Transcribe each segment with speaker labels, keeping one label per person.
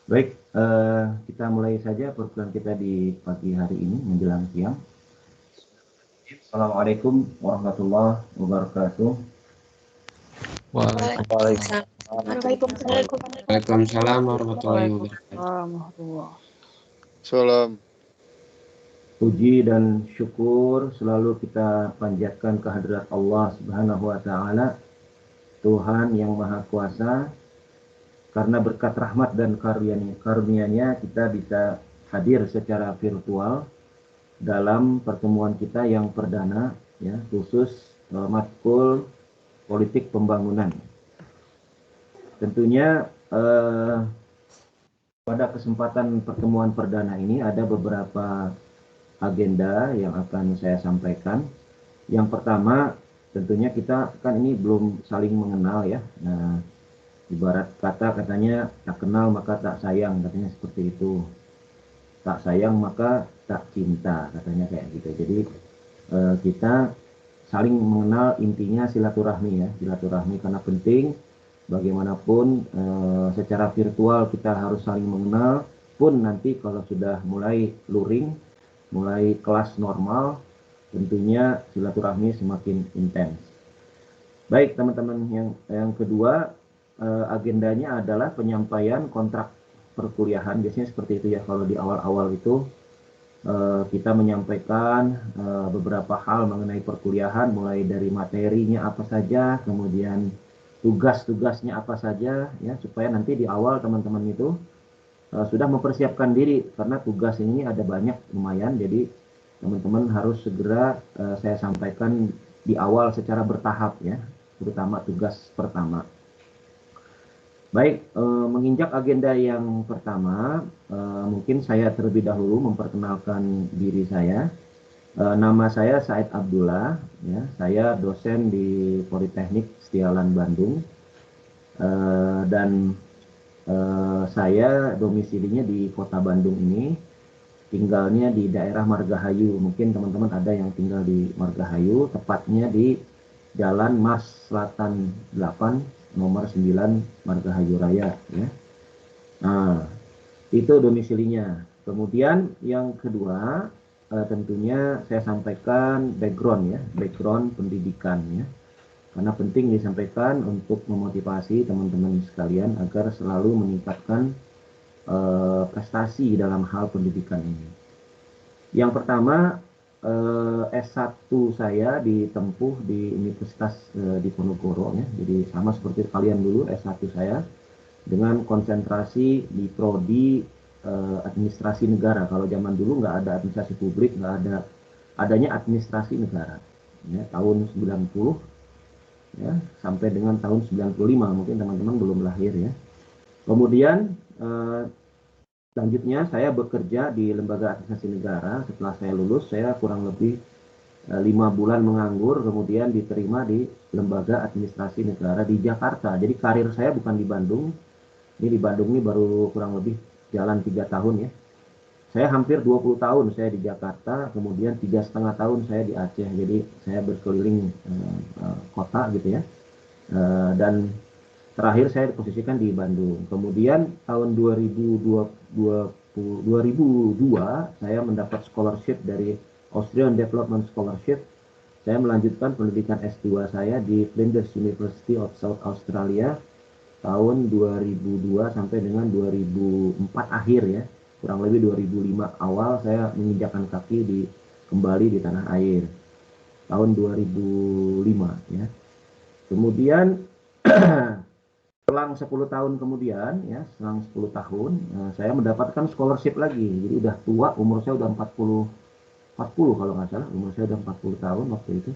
Speaker 1: Baik, kita mulai saja perkuliahan kita di pagi hari ini menjelang siang. Assalamualaikum warahmatullahi wabarakatuh.
Speaker 2: Waalaikumsalam warahmatullahi wabarakatuh.
Speaker 3: Salam.
Speaker 1: Puji dan syukur selalu kita panjatkan kehadirat Allah Subhanahu wa taala, Tuhan yang Maha Kuasa. Karena berkat rahmat dan karunia-Nya kita bisa hadir secara virtual dalam pertemuan kita yang perdana, ya, khusus matkul politik pembangunan. Tentunya pada kesempatan pertemuan perdana ini ada beberapa agenda yang akan saya sampaikan. Yang pertama, tentunya kita kan ini belum saling mengenal, ya. Nah, ibarat kata katanya tak kenal maka tak sayang, katanya seperti itu. Tak sayang maka tak cinta, katanya kayak gitu. Jadi kita saling mengenal, intinya silaturahmi, ya, silaturahmi karena penting. Bagaimanapun secara virtual kita harus saling mengenal, pun nanti kalau sudah mulai luring, mulai kelas normal, tentunya silaturahmi semakin intens. Baik teman-teman, yang kedua agendanya adalah penyampaian kontrak perkuliahan. Biasanya seperti itu, ya, kalau di awal-awal itu kita menyampaikan beberapa hal mengenai perkuliahan, mulai dari materinya apa saja, kemudian tugas-tugasnya apa saja, ya, supaya nanti di awal teman-teman itu sudah mempersiapkan diri, karena tugas ini ada banyak, lumayan. Jadi teman-teman harus segera saya sampaikan di awal secara bertahap, ya, terutama tugas pertama. Baik, menginjak agenda yang pertama, mungkin saya terlebih dahulu memperkenalkan diri saya. Nama saya Said Abdullah, ya, saya dosen di Politeknik Setiawan Bandung, dan saya domisilinya di kota Bandung ini, tinggalnya di daerah Margahayu. Mungkin teman-teman ada yang tinggal di Margahayu, tepatnya di Jalan Mas Selatan 8, nomor 9, Margahayu Raya, ya. Nah, itu domisilinya. Kemudian yang kedua, tentunya saya sampaikan background, ya, background pendidikan, ya. Karena penting disampaikan untuk memotivasi teman-teman sekalian agar selalu meningkatkan prestasi dalam hal pendidikan ini. Yang pertama, S1 saya ditempuh di Universitas Diponegoro, ya. Jadi sama seperti kalian dulu, S1 saya dengan konsentrasi di prodi administrasi negara. Kalau zaman dulu nggak ada administrasi publik, nggak ada, adanya administrasi negara, ya, tahun 90, ya, sampai dengan tahun 95, mungkin teman-teman belum lahir, ya. Kemudian selanjutnya saya bekerja di lembaga administrasi negara. Setelah saya lulus, saya kurang lebih 5 bulan menganggur, kemudian diterima di lembaga administrasi negara di Jakarta. Jadi karir saya bukan di Bandung. Ini di Bandung ini baru kurang lebih jalan 3 tahun, ya. Saya hampir 20 tahun saya di Jakarta, kemudian 3,5 tahun saya di Aceh. Jadi saya berkeliling kota, gitu, ya. Dan terakhir saya diposisikan di Bandung. Kemudian tahun 2002 saya mendapat scholarship dari Austrian Development Scholarship. Saya melanjutkan pendidikan S2 saya di Flinders University of South Australia tahun 2002 sampai dengan 2004 akhir, ya. Kurang lebih 2005 awal saya menginjakkan kaki kembali di tanah air. Tahun 2005, ya. Kemudian selang 10 tahun kemudian, ya, selang 10 tahun saya mendapatkan scholarship lagi. Jadi udah tua, umur saya udah 40 kalau nggak salah, umur saya udah 40 tahun waktu itu.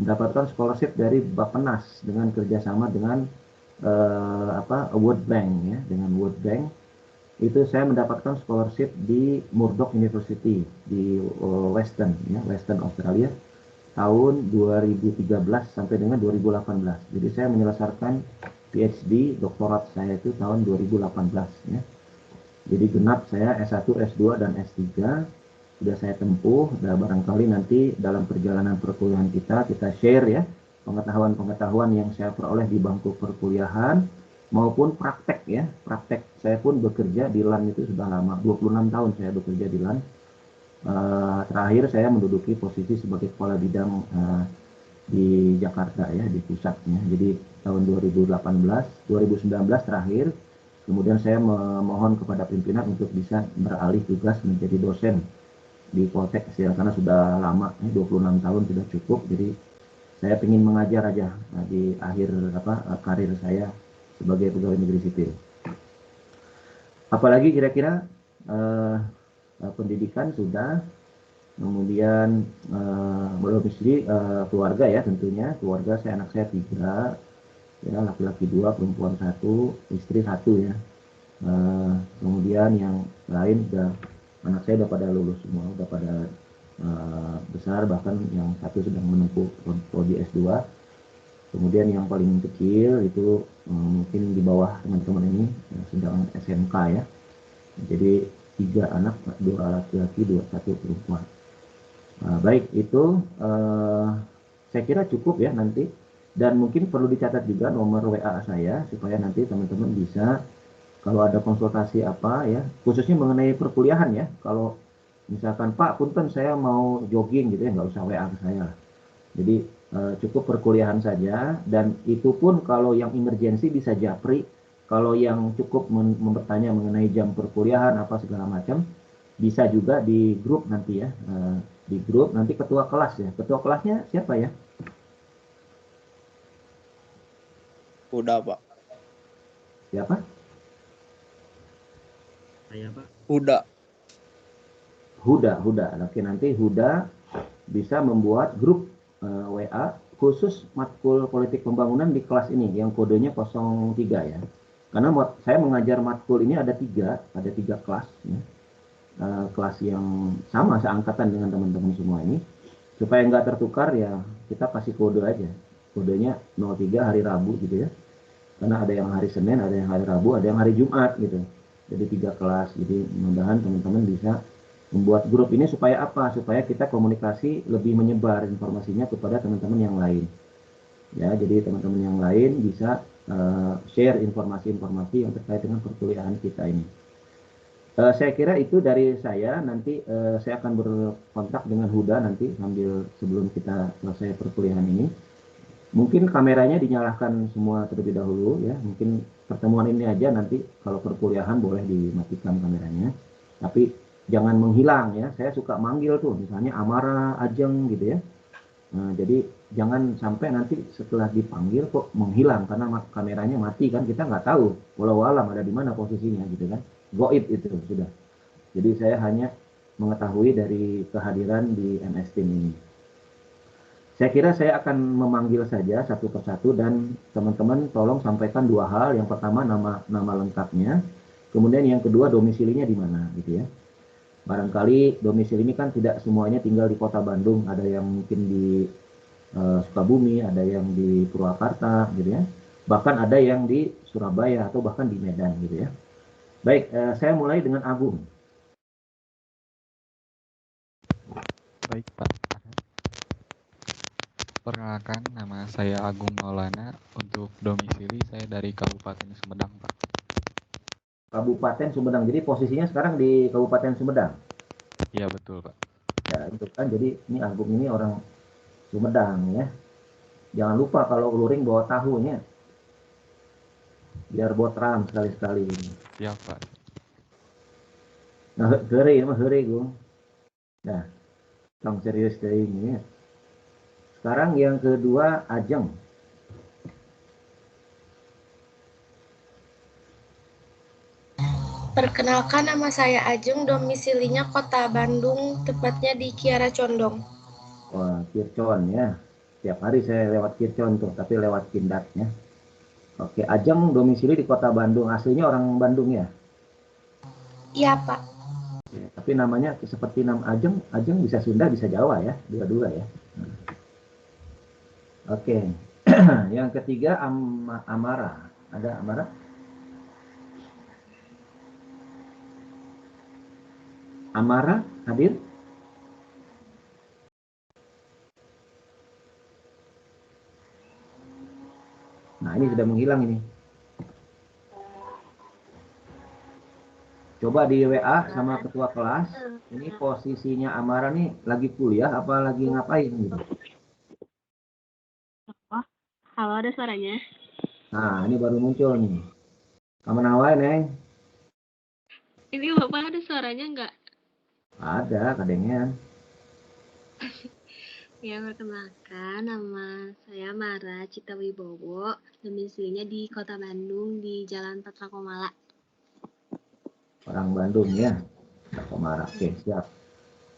Speaker 1: Mendapatkan scholarship dari Bappenas dengan kerjasama dengan World Bank, ya, dengan World Bank. Itu saya mendapatkan scholarship di Murdoch University di Western, ya, Western Australia tahun 2013 sampai dengan 2018. Jadi saya menyelesaikan PhD, doktorat saya itu tahun 2018, ya. Jadi genap saya S1, S2, dan S3 sudah saya tempuh. Dan barangkali nanti dalam perjalanan perkuliahan kita share, ya, pengetahuan-pengetahuan yang saya peroleh di bangku perkuliahan, maupun praktek ya. Praktek saya pun bekerja di LAN itu sudah lama, 26 tahun saya bekerja di LAN. Terakhir saya menduduki posisi sebagai kepala bidang di Jakarta ya, di pusatnya. Jadi tahun 2019 terakhir, kemudian saya memohon kepada pimpinan untuk bisa beralih tugas menjadi dosen di Poltek ya, karena sudah lama, 26 tahun sudah cukup. Jadi saya ingin mengajar aja di akhir karir saya sebagai pegawai negeri sipil. Apalagi kira-kira pendidikan sudah, kemudian berdomisili keluarga ya, tentunya keluarga saya, anak saya 3 ya, laki-laki 2, perempuan 1, istri 1 ya. Kemudian yang lain udah, anak saya udah pada lulus semua, udah pada besar, bahkan yang satu sedang menempuh prodi S2. Kemudian yang paling kecil itu mungkin di bawah teman-teman ini sedang SMK ya. Jadi 3 anak, 2 laki-laki, 1 perempuan. Baik, itu saya kira cukup ya nanti. Dan mungkin perlu dicatat juga nomor WA saya supaya nanti teman-teman bisa kalau ada konsultasi apa ya, khususnya mengenai perkuliahan ya. Kalau misalkan Pak punten saya mau jogging gitu ya, nggak usah WA ke saya. Jadi cukup perkuliahan saja, dan itu pun kalau yang emergensi bisa japri. Kalau yang cukup bertanya mengenai jam perkuliahan apa segala macam, bisa juga di grup nanti ya. Di grup nanti ketua kelas ya. Ketua kelasnya siapa ya?
Speaker 3: Udah, Pak.
Speaker 1: Siapa?
Speaker 2: Saya Pak.
Speaker 3: Udah.
Speaker 1: Huda. Oke, nanti Huda bisa membuat grup WA khusus matkul politik pembangunan di kelas ini yang kodenya 03 ya. Karena saya mengajar matkul ini ada 3 kelas ya. Kelas yang sama seangkatan dengan teman-teman semua ini. Supaya nggak tertukar ya, kita kasih kode aja. Kodenya 03 hari Rabu gitu ya. Karena ada yang hari Senin, ada yang hari Rabu, ada yang hari Jumat gitu. Jadi 3 kelas. Jadi mudah-mudahan teman-teman bisa membuat grup ini supaya apa? Supaya kita komunikasi lebih menyebar informasinya kepada teman-teman yang lain. Ya, jadi teman-teman yang lain bisa share informasi-informasi yang terkait dengan perkuliahan kita ini. Saya kira itu dari saya. Nanti saya akan berkontak dengan Huda nanti sambil sebelum kita selesai perkuliahan ini. Mungkin kameranya dinyalakan semua terlebih dahulu ya. Mungkin pertemuan ini aja, nanti kalau perkuliahan boleh dimatikan kameranya. Tapi jangan menghilang ya. Saya suka manggil tuh, misalnya Amara, Ajeng gitu ya. Nah, jadi jangan sampai nanti setelah dipanggil kok menghilang karena kameranya mati, kan kita nggak tahu walau alam ada di mana posisinya gitu kan. Goib itu sudah. Jadi saya hanya mengetahui dari kehadiran di MS Team ini. Saya kira saya akan memanggil saja satu persatu, dan teman-teman tolong sampaikan 2 hal. Yang pertama nama lengkapnya, kemudian yang kedua domisilinya di mana gitu ya. Barangkali domisili ini kan tidak semuanya tinggal di Kota Bandung, ada yang mungkin di Sukabumi, ada yang di Purwakarta gitu ya. Bahkan ada yang di Surabaya atau bahkan di Medan gitu ya. Baik, saya mulai dengan Agung.
Speaker 4: Baik Pak, perkenalkan nama saya Agung Maulana. Untuk domisili saya dari Kabupaten Sumedang Pak.
Speaker 1: Kabupaten Sumedang, jadi posisinya sekarang di Kabupaten Sumedang.
Speaker 4: Iya betul Pak.
Speaker 1: Ya itu kan, jadi ini Agung ini orang Sumedang ya. Jangan lupa kalau luring bawa tahunya, biar botram sekali-sekali.
Speaker 4: Siap Pak.
Speaker 1: Nah, hore mah hore Gung. Nah, tong serius dari ini ya. Sekarang yang kedua Ajeng.
Speaker 5: Perkenalkan, nama saya Ajeng, domisilinya Kota Bandung, tepatnya di Kiara Condong.
Speaker 1: Wah, Kircon ya. Tiap hari saya lewat Kircon tuh, tapi lewat Pindadnya. Oke, Ajeng domisili di Kota Bandung. Aslinya orang Bandung ya.
Speaker 5: Iya, Pak.
Speaker 1: Ya, tapi namanya seperti nama Ajeng, Ajeng bisa Sunda, bisa Jawa ya, dua-dua ya. Oke, yang ketiga Amara. Ada Amara? Amara hadir? Nah, ini sudah menghilang ini. Coba di WA sama ketua kelas. Ini posisinya Amara nih lagi kuliah apa lagi ngapain gitu.
Speaker 6: Oh, halo, ada suaranya?
Speaker 1: Nah, ini baru muncul nih. Kamu nawain, Neng?
Speaker 6: Ini Bapak ada suaranya nggak?
Speaker 1: Ada, kadengan.
Speaker 6: Ya, perkenalkan, nama saya Mara Cita Wibowo, domisilinya di Kota Bandung, di Jalan Patra Komala.
Speaker 1: Orang Bandung ya. Amara. Oke, siap.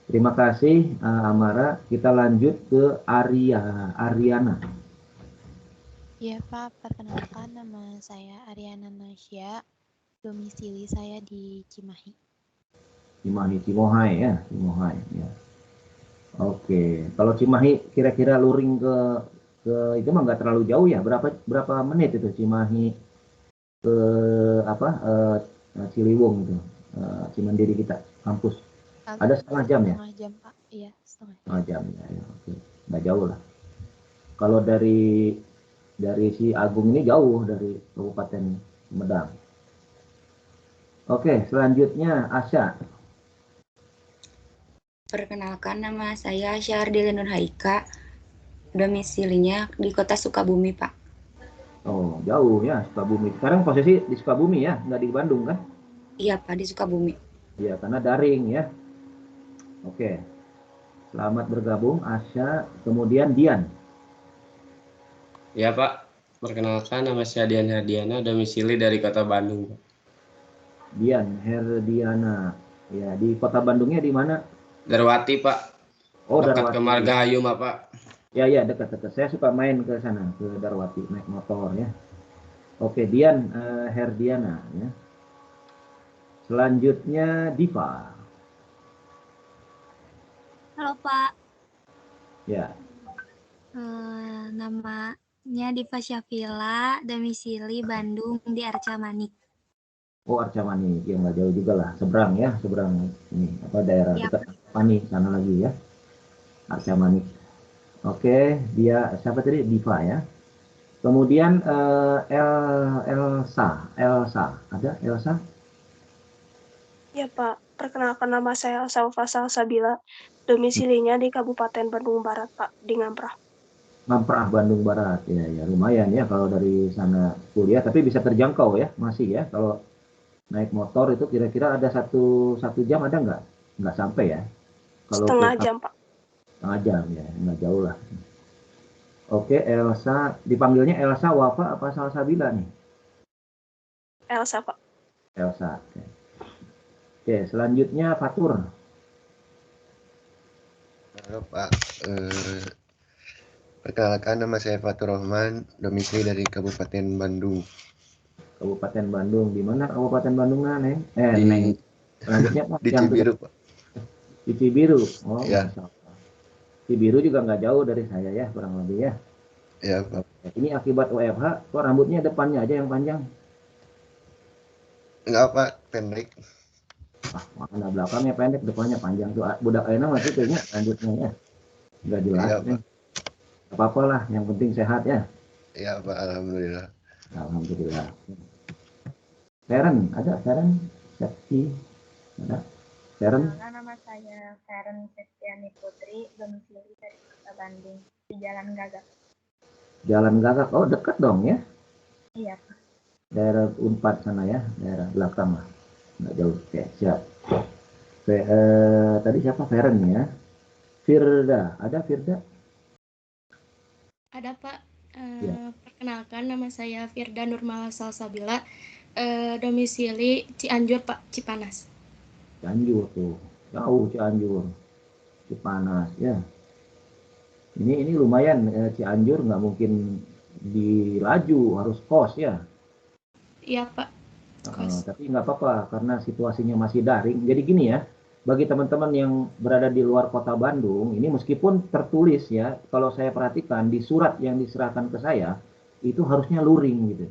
Speaker 1: Terima kasih Amara. Kita lanjut ke Ariana.
Speaker 7: Ya Pak, perkenalkan nama saya Ariana Nasya, domisili saya di Cimahi.
Speaker 1: Cimahi ya, Cimahi ya. Oke, kalau Cimahi kira-kira luring ke itu mah nggak terlalu jauh ya. Berapa menit itu Cimahi ke apa Ciliwung itu, Cimandiri kita kampus. Ada setengah jam ya?
Speaker 7: Setengah jam Pak, iya setengah jam.
Speaker 1: Setengah jam ya, oke. Nggak jauh lah. Kalau dari si Agung ini jauh dari Kabupaten Sumedang. Oke, selanjutnya Asya.
Speaker 8: Perkenalkan, nama saya Syahardila Nur Haika, domisilinya di Kota Sukabumi, Pak.
Speaker 1: Oh, jauh ya, Sukabumi. Sekarang posisi di Sukabumi ya, nggak di Bandung kan?
Speaker 8: Iya, Pak, di Sukabumi.
Speaker 1: Iya, karena daring ya. Oke. Selamat bergabung, Asya. Kemudian Dian.
Speaker 2: Ya Pak, perkenalkan nama saya Dian Herdiana, domisili dari Kota Bandung.
Speaker 1: Dian Herdiana. Ya, di Kota Bandungnya di mana?
Speaker 2: Darwati Pak,
Speaker 1: Oh,
Speaker 2: dekat
Speaker 1: Darwati.
Speaker 2: ke Margahayu Pak.
Speaker 1: Ya, dekat-dekat. Saya suka main ke sana, ke Darwati, naik motor ya. Oke, Dian Herdiana ya. Selanjutnya Diva.
Speaker 9: Halo Pak,
Speaker 1: Ya,
Speaker 9: namanya Diva Syafila, domisili Bandung di Arca Manik.
Speaker 1: oh Arca Manik, ya nggak jauh juga lah, seberang ya, seberang ini apa daerah
Speaker 9: Ya.
Speaker 1: dekat Manik sana lagi ya, Arca Manik. Oke, dia siapa tadi? Diva ya. Kemudian Elsa, ada Elsa?
Speaker 10: Ya Pak, perkenalkan nama saya Elsa Salsabila, domisilinya di Kabupaten Bandung Barat Pak, di Ngamprah.
Speaker 1: Ngamprah Bandung Barat, ya lumayan ya kalau dari sana kuliah, tapi bisa terjangkau ya, masih ya. Kalau naik motor itu kira-kira ada satu jam ada nggak? Nggak sampai ya. Kalau
Speaker 10: Setengah jam Pak.
Speaker 1: Setengah jam ya, nggak jauh lah. Oke, Elsa, dipanggilnya Elsa Wafa apa Salsabila nih?
Speaker 10: Elsa Pak.
Speaker 1: Elsa. Oke, selanjutnya Fatur.
Speaker 11: Halo Pak, perkenalkan nama saya Fatur Rahman, domisili dari Kabupaten Bandung.
Speaker 1: Kabupaten Bandung, di mana Kabupaten Bandung Neng?
Speaker 11: Di
Speaker 1: selanjutnya Pak.
Speaker 11: Di Cibiru Pak.
Speaker 1: Di Cibiru. Oh,
Speaker 11: ya.
Speaker 1: Cibiru juga nggak jauh dari saya ya, kurang lebih ya.
Speaker 11: Ya Pak.
Speaker 1: Ini akibat WFH, kok rambutnya depannya aja yang panjang?
Speaker 11: Enggak Pak, pendek.
Speaker 1: Mana belakangnya pendek, depannya panjang tuh. Budak enak masih kayaknya lanjutnya ya. Nggak jelas
Speaker 11: ya,
Speaker 1: nih. Apa-apa lah, yang penting sehat ya.
Speaker 11: Ya Pak, alhamdulillah.
Speaker 1: Alhamdulillah. Feren, ada Feren? Septi, ada? Feren?
Speaker 12: Nama saya Feren Septiani Putri, domisili dari Kota Bandung, di Jalan Gagak.
Speaker 1: Jalan Gagak, oh dekat dong ya?
Speaker 12: Iya.
Speaker 1: Daerah Unpad sana ya, daerah belakang lah. Nggak jauh, oke siap. Tadi siapa? Feren ya? Firda, ada Firda?
Speaker 5: Ada Pak.
Speaker 1: Ya.
Speaker 5: Perkenalkan nama saya Firda Nurmala Salsabila, domisili Cianjur Pak, Cipanas.
Speaker 1: Cianjur tuh, jauh Cianjur, Cipanas ya. Ini lumayan Cianjur, nggak mungkin dilaju, harus kos ya.
Speaker 5: Iya Pak.
Speaker 1: Tapi nggak apa-apa karena situasinya masih daring. Jadi gini ya, bagi teman-teman yang berada di luar kota Bandung, ini meskipun tertulis ya, kalau saya perhatikan di surat yang diserahkan ke saya, itu harusnya luring gitu.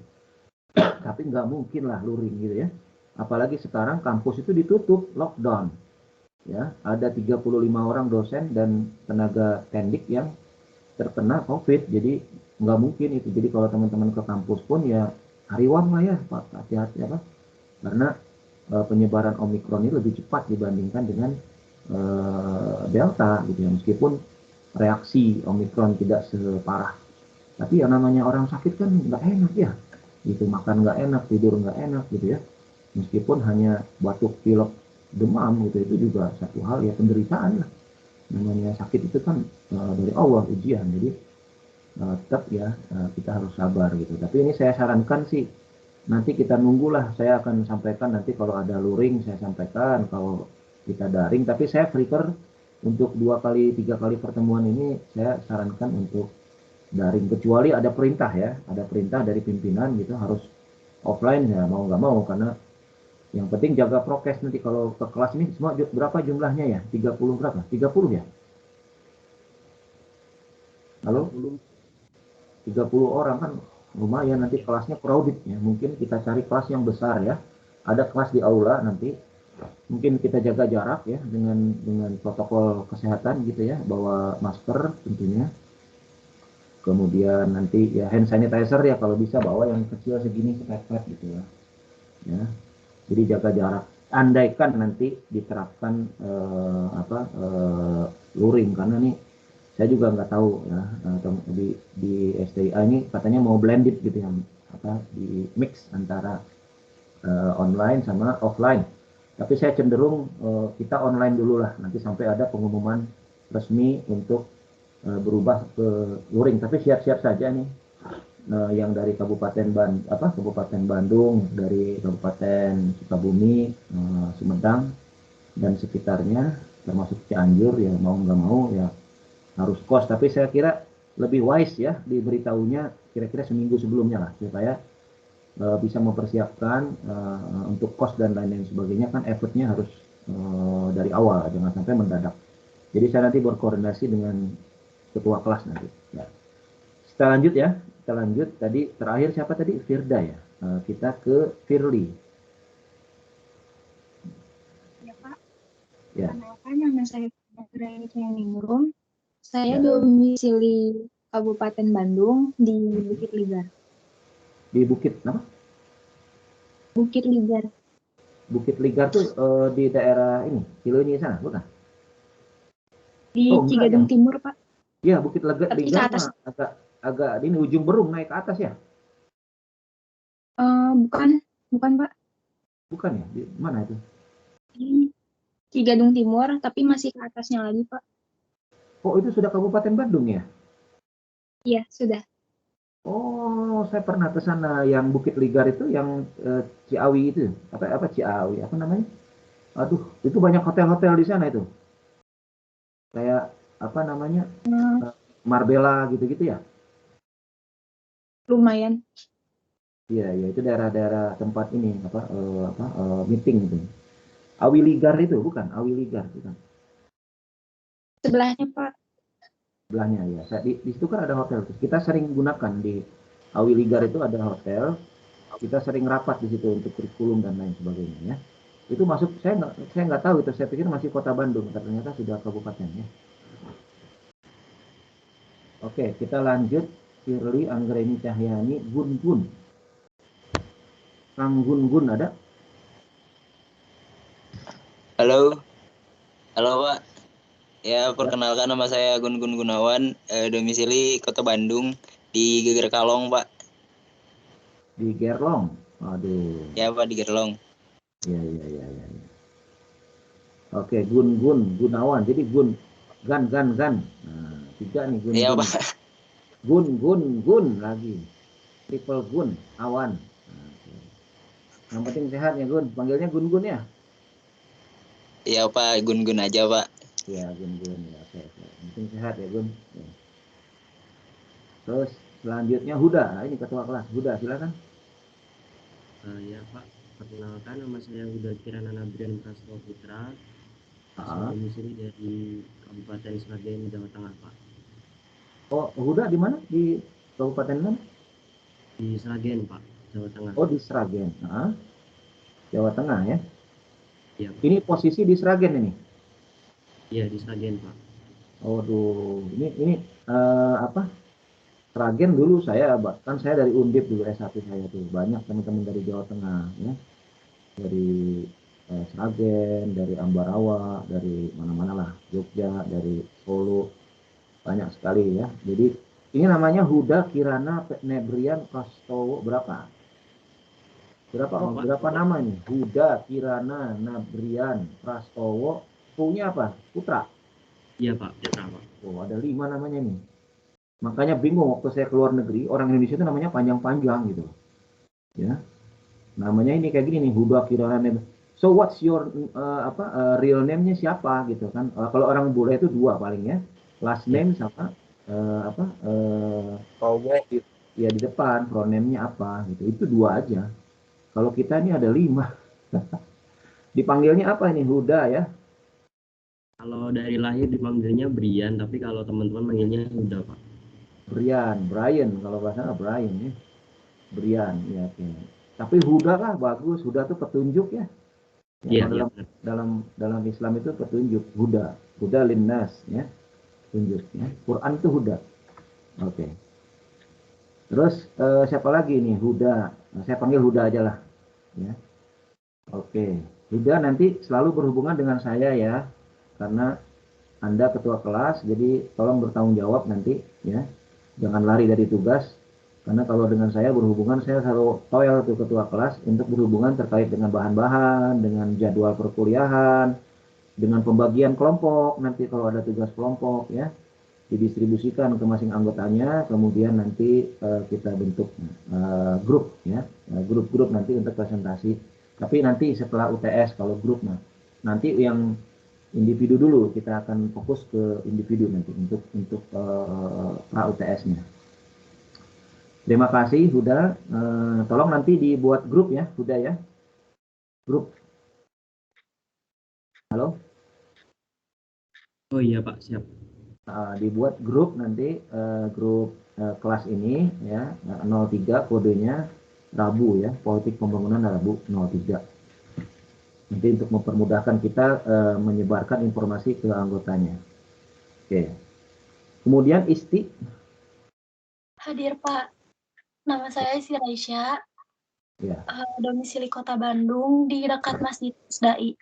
Speaker 1: Tapi nggak mungkin lah luring gitu ya. Apalagi sekarang kampus itu ditutup, lockdown. Ya, ada 35 orang dosen dan tenaga pendik yang terkena COVID. Jadi nggak mungkin itu. Jadi kalau teman-teman ke kampus pun ya hariwang lah ya Pak, hati-hati apa. Karena penyebaran Omikron ini lebih cepat dibandingkan dengan Delta gitu ya, meskipun reaksi Omikron tidak separah. Tapi yang namanya orang sakit kan nggak enak ya, gitu, makan nggak enak, tidur nggak enak gitu ya, meskipun hanya batuk, pilek, demam gitu, itu juga satu hal ya, penderitaan lah. Namanya sakit itu kan dari Allah ujian, jadi tetap ya kita harus sabar gitu. Tapi ini saya sarankan sih, nanti kita nunggulah, saya akan sampaikan nanti kalau ada luring saya sampaikan, kalau kita daring, tapi saya prefer untuk 2 kali 3 kali pertemuan ini saya sarankan untuk daring, kecuali ada perintah ya, ada perintah dari pimpinan gitu harus offline ya, mau nggak mau, karena yang penting jaga prokes. Nanti kalau ke kelas ini semua berapa jumlahnya ya? 30 berapa? 30 ya? Halo? 30 orang kan lumayan, nanti kelasnya crowded ya. Mungkin kita cari kelas yang besar ya. Ada kelas di aula nanti. Mungkin kita jaga jarak ya dengan protokol kesehatan gitu ya, bawa masker tentunya. Kemudian nanti ya hand sanitizer ya, kalau bisa bawa yang kecil segini, sepet-sepet gitu ya. Ya. Jadi jaga jarak. Andaikan nanti diterapkan luring, karena nih saya juga nggak tahu ya, di STIA ini katanya mau blended gitu ya, di mix antara online sama offline. Tapi saya cenderung kita online dulu lah, nanti sampai ada pengumuman resmi untuk berubah ke luring. Tapi siap-siap saja nih. Yang dari Kabupaten Bandung, dari Kabupaten Sukabumi, Sumedang dan sekitarnya, termasuk Cianjur ya, mau nggak mau ya harus kos. Tapi saya kira lebih wise ya diberitahunya kira-kira seminggu sebelumnya lah, supaya bisa mempersiapkan untuk kos dan lain-lain sebagainya. Kan effortnya harus dari awal, jangan sampai mendadak. Jadi saya nanti berkoordinasi dengan ketua kelas nanti ya. Kita lanjut ya. Kita lanjut, tadi terakhir siapa tadi? Firda ya. Kita ke Firly.
Speaker 12: Ya Pak,
Speaker 1: Ya.
Speaker 12: kenalkan nama saya Graini Ningrum. Saya
Speaker 1: Ya.
Speaker 12: domisili Kabupaten Bandung di Bukit Ligar.
Speaker 1: Di Bukit apa?
Speaker 12: Bukit Ligar.
Speaker 1: Bukit Ligar tuh di daerah ini, Cileunyi sana, bukan?
Speaker 12: Di Cigadung Timur, Pak.
Speaker 1: Iya, Bukit Ligar
Speaker 12: Tapi ke atas.
Speaker 1: agak di ujung Berung naik ke atas ya?
Speaker 12: Bukan Pak.
Speaker 1: Bukan ya? Di mana itu?
Speaker 12: Di Cigadung Timur, tapi masih ke atasnya lagi, Pak.
Speaker 1: Oh, itu sudah Kabupaten Bandung ya?
Speaker 12: Iya, sudah.
Speaker 1: Oh, saya pernah ke sana. Yang Bukit Ligar itu yang Ciawi itu. Apa Ciawi? Apa namanya? Aduh, itu banyak hotel-hotel di sana itu. Kayak apa namanya? Marbella gitu-gitu ya?
Speaker 12: Lumayan.
Speaker 1: Iya, ya itu daerah-daerah tempat ini meeting itu. Awi Ligar itu bukan? Awi Ligar bukan?
Speaker 12: Sebelahnya, Pak.
Speaker 1: Sebelahnya ya. Di situ kan ada hotel. Kita sering gunakan di Awi Ligar itu ada hotel. Kita sering rapat di situ untuk kurikulum dan lain sebagainya ya. Itu masuk, saya nggak tahu itu. Saya pikir masih Kota Bandung, ternyata sudah kabupaten ya. Oke, kita lanjut. Firly Anggreni Cahyani, Gun. Kang Gun ada?
Speaker 13: Halo Pak. Ya, perkenalkan nama saya Gun Gunawan, domisili Kota Bandung di Geger Kalong, Pak.
Speaker 1: Di Gerlong. Aduh.
Speaker 13: Ya, Pak, di Gerlong.
Speaker 1: Ya. Oke, Gunawan. Jadi Gan. Nah, 3 nih Gun.
Speaker 13: Iya, Pak.
Speaker 1: Gun lagi. Triple Gun, Awan. Nah, yang penting sehat ya Gun. Panggilnya Gun ya?
Speaker 13: Iya, Pak, Gun aja, Pak.
Speaker 1: Iya, Gun ya. Oke. Yang penting sehat ya Gun. Ya. Terus selanjutnya Huda. Nah, ini ketua kelas. Huda, silakan.
Speaker 14: Ya Pak, perkenalkan nama saya Huda Kirana Nabrian Prasetyo Putra. Asal domisili dari Kabupaten Sragen, Jawa Tengah, Pak.
Speaker 1: Oh, Huda di mana? Di Kabupaten mana?
Speaker 14: Di Sragen, Pak, Jawa Tengah.
Speaker 1: Oh, di Sragen. Nah, Jawa Tengah ya?
Speaker 14: Iya.
Speaker 1: Ini posisi di Sragen ini?
Speaker 14: Iya, di Sragen, Pak.
Speaker 1: Aduh, ini Sragen dulu bahkan saya dari Undip dulu S1 saya tuh. Banyak teman-teman dari Jawa Tengah ya. Dari Sragen, dari Ambarawa, dari mana-mana lah, Jogja, dari Solo, banyak sekali ya. Jadi ini namanya Huda, Kirana, Nebrian, Prastowo, berapa? Berapa nama ini? Huda, Kirana, Nabrian, Prastowo, punya apa? Putra?
Speaker 14: Iya Pak, putra Pak.
Speaker 1: Oh, ada 5 namanya nih. Makanya bingung waktu saya keluar negeri, orang Indonesia itu namanya panjang-panjang gitu. Ya. Namanya ini kayak gini nih, Huda, Kirana, Nabrian. So what's your real name-nya siapa gitu kan? Kalau orang bule itu 2 paling ya. Last name sama ya di depan proname-nya apa gitu. Itu 2 aja. Kalau kita ini ada 5. Dipanggilnya apa ini? Huda ya?
Speaker 14: Kalau dari lahir dipanggilnya Brian, tapi kalau teman-teman manggilnya Huda Pak.
Speaker 1: Brian kalau bahasa Brian ya. Brian ya oke. Tapi Huda lah bagus. Huda tuh petunjuk ya. Dalam Islam itu petunjuk. Huda linnas ya. Petunjuk ya. Quran itu Huda. Oke. Terus siapa lagi nih? Huda. Nah, saya panggil Huda aja lah. Ya. Oke. Huda nanti selalu berhubungan dengan saya ya. Karena Anda ketua kelas, jadi tolong bertanggung jawab nanti ya. Jangan lari dari tugas. Karena kalau dengan saya berhubungan, saya selalu toil tuh ketua kelas untuk berhubungan terkait dengan bahan-bahan, dengan jadwal perkuliahan, dengan pembagian kelompok, nanti kalau ada tugas kelompok ya, didistribusikan ke masing anggotanya, kemudian nanti kita bentuk grup ya, grup-grup nanti untuk presentasi. Tapi nanti setelah UTS kalau grup nanti yang individu dulu, kita akan fokus ke individu nanti untuk pra UTS-nya. Terima kasih Huda. Tolong nanti dibuat grup ya, Huda ya. Grup. Halo?
Speaker 14: Oh iya Pak, siap.
Speaker 1: Dibuat grup nanti, grup kelas ini ya, 03 kodenya Rabu ya, Politik Pembangunan Rabu 03. Nanti untuk mempermudahkan kita menyebarkan informasi ke anggotanya. Oke. Kemudian Isti.
Speaker 15: Hadir Pak. Nama saya Isi Raisya.
Speaker 1: Ya.
Speaker 15: Domisili Kota Bandung di dekat Masjid Pusdai.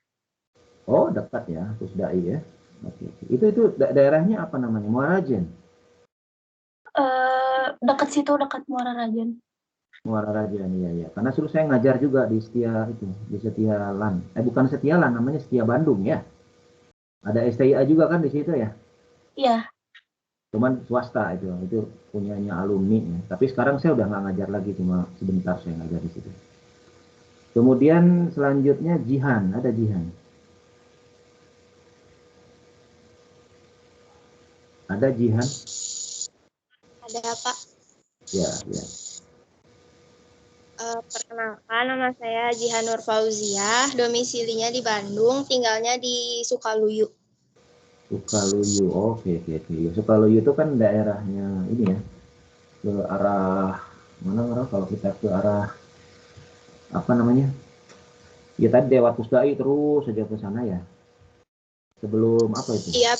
Speaker 1: Oh, dekat ya, Pusdai ya. Oke. Itu daerahnya apa namanya? Muara Rajen.
Speaker 15: Dekat situ, dekat Muara Rajen.
Speaker 1: Muara Rajen, iya. Karena dulu saya ngajar juga di Setia Lan. Bukan Setia Lan, namanya Setia Bandung ya. Ada STIA juga kan di situ ya?
Speaker 15: Iya.
Speaker 1: Cuman swasta itu punyanya alumni ya. Tapi sekarang saya udah nggak ngajar lagi, cuma sebentar saya ngajar di situ. Kemudian selanjutnya Jihan, ada Jihan. Ada Jihan?
Speaker 16: Ada Pak.
Speaker 1: Ya.
Speaker 16: Perkenalkan, nama saya Jihan Nur Fauziah, domisilinya di Bandung, tinggalnya di Sukaluyu.
Speaker 1: Sukaluyu, oke. Sukaluyu itu kan daerahnya ini ya, ke arah mana kalau kita ke arah apa namanya? Ya tadi Dewa Pusdai terus saja ke sana ya. Sebelum apa itu?
Speaker 16: Iya.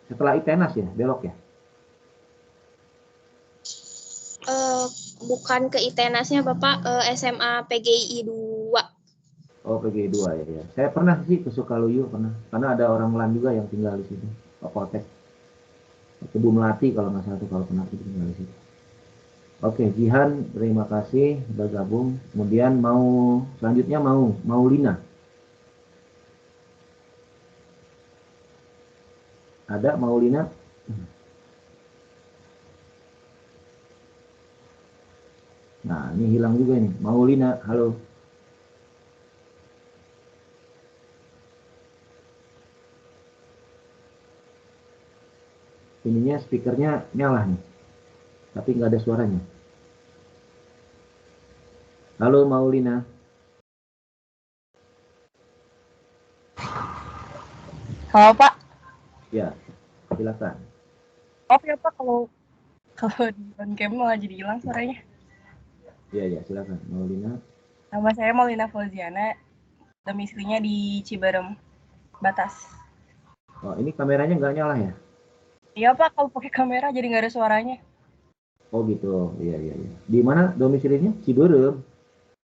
Speaker 1: Setelah Itenas ya, belok ya?
Speaker 16: Bukan ke Itenasnya Bapak, SMA PGI 2.
Speaker 1: Oh, PGI 2 ya. Saya pernah sih ke Sukaluyu, pernah. Karena ada orang LAN juga yang tinggal di situ. Kapoltek. Bu Melati kalau nggak salah tuh, kalau pernah tinggal di situ. Oke, Jihan, terima kasih bergabung. Kemudian selanjutnya Maulina. Ada Maulina? Nah, ini hilang juga ini. Maulina, halo. Ininya speakernya nyala nih, tapi nggak ada suaranya. Halo Maulina.
Speaker 17: Halo Pak.
Speaker 1: Ya, silakan.
Speaker 17: Maaf ya Pak kalau di cam malah jadi hilang suaranya.
Speaker 1: Ya, silakan Maulina.
Speaker 17: Nama saya Maulina Fauziana, domisilinya di Ciberem, Batas.
Speaker 1: Oh, ini kameranya nggak nyala ya?
Speaker 17: Iya Pak, kalau pakai kamera jadi nggak ada suaranya.
Speaker 1: Oh gitu, iya. Di mana domisilinya? Ciberem.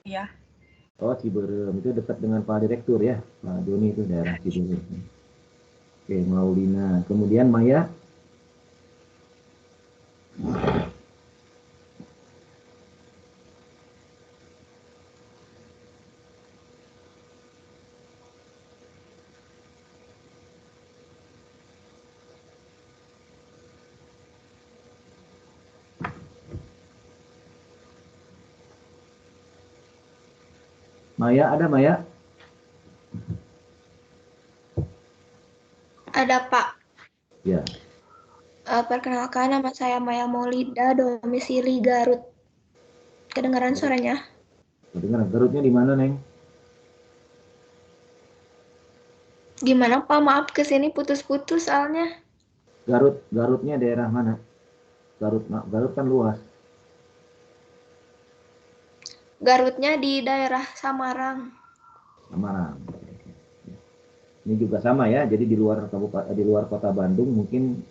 Speaker 17: Iya.
Speaker 1: Oh, Ciberem itu dekat dengan Pak Direktur ya, Pak Doni itu daerah Ciberem. Oke, Maulina. Kemudian Maya. Maya, ada Maya?
Speaker 16: Ada Pak.
Speaker 1: Ya.
Speaker 16: Perkenalkan nama saya Maya Maulida, domisili Garut. Kedengaran suaranya?
Speaker 1: Kedengaran. Garutnya di mana, Neng?
Speaker 16: Gimana Pak? Maaf kesini putus-putus soalnya.
Speaker 1: Garutnya daerah mana? Garut kan luas.
Speaker 16: Garutnya di daerah Samarang.
Speaker 1: Samarang. Ini juga sama ya. Jadi di luar kabupaten, di luar kota Bandung mungkin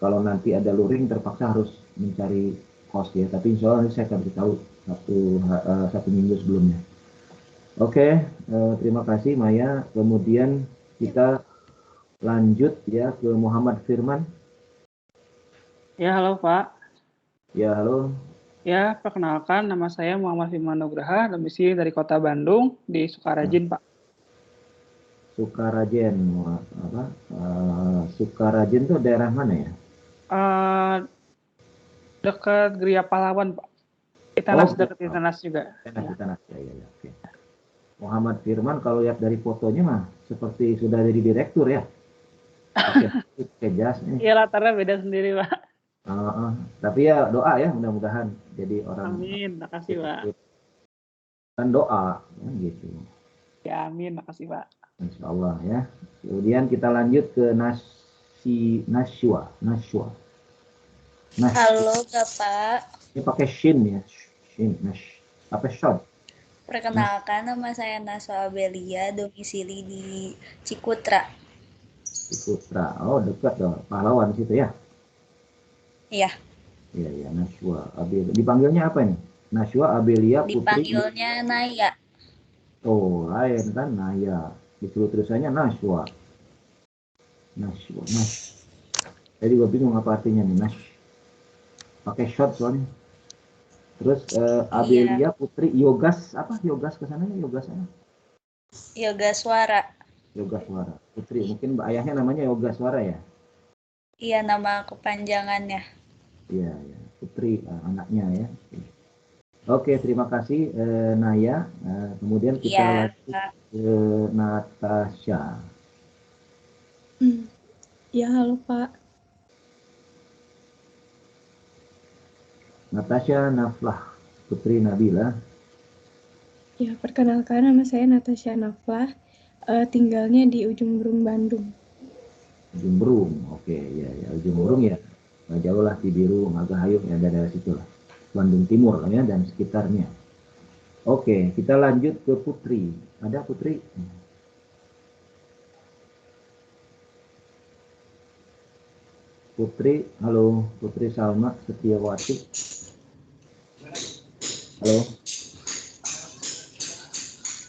Speaker 1: kalau nanti ada luring terpaksa harus mencari kos ya. Tapi insya Allah saya akan beritahu satu minggu sebelumnya. Oke, terima kasih Maya. Kemudian kita lanjut ya ke Muhammad Firman.
Speaker 18: Ya, halo Pak.
Speaker 1: Ya, halo.
Speaker 18: Ya, perkenalkan nama saya Muhammad Firman Nugraha, domisili dari Kota Bandung di Sukarajen, Pak.
Speaker 1: Sukarajen, apa? Sukarajen itu daerah mana ya?
Speaker 18: Dekat Geria Pahlawan, Pak. Itanas, dekat Itanas juga.
Speaker 1: Itanas, ya. Oke. Muhammad Firman kalau lihat dari fotonya mah seperti sudah jadi direktur ya. Oke, jas nih.
Speaker 18: Iya, latarnya beda sendiri, Pak.
Speaker 1: Tapi ya doa ya, mudah-mudahan jadi orang.
Speaker 18: Amin, makasih Pak.
Speaker 1: Kan doa, ya, gitu.
Speaker 18: Ya, amin, makasih Pak.
Speaker 1: Insya Allah ya. Kemudian kita lanjut ke Nashwa.
Speaker 19: Halo Bapak.
Speaker 1: Ini pakai shin ya, shin, apa shot?
Speaker 19: Perkenalkan nama saya Naswa Abelia, domisili di Cikutra.
Speaker 1: Cikutra, oh dekat dong, Pahlawan situ ya?
Speaker 19: Iya.
Speaker 1: Iya, Nashwa Abelia. Dipanggilnya apa ini? Nashwa Abelia Putri.
Speaker 19: Dipanggilnya Naya.
Speaker 1: Oh, lain kan Naya. Disuruh tulisannya Nashwa. Saya juga bingung apa artinya nih, pakai shot soalnya. Terus Abelia Putri Yogas, apa Yogas kesananya?
Speaker 19: Yogaswara.
Speaker 1: Yogaswara Putri, mungkin ayahnya namanya Yogaswara ya?
Speaker 19: Iya, nama kepanjangannya.
Speaker 1: Iya, Putri anaknya ya. Oke, terima kasih Naya. Kemudian kita lanjut ke Natasha.
Speaker 20: Ya, halo Pak.
Speaker 1: Natasha Naflah Putri Nabila.
Speaker 20: Ya, perkenalkan nama saya Natasha Naflah, tinggalnya di Ujung Berung, Bandung.
Speaker 1: Ujung Berung, oke, ya Ujung Berung ya. Nggak jauh lah, Cibiru, Magahayu, ya daerah situ lah. Bandung Timur ya dan sekitarnya. Oke, kita lanjut ke Putri. Ada Putri? Putri, halo, Putri Salma Setiawati. Halo.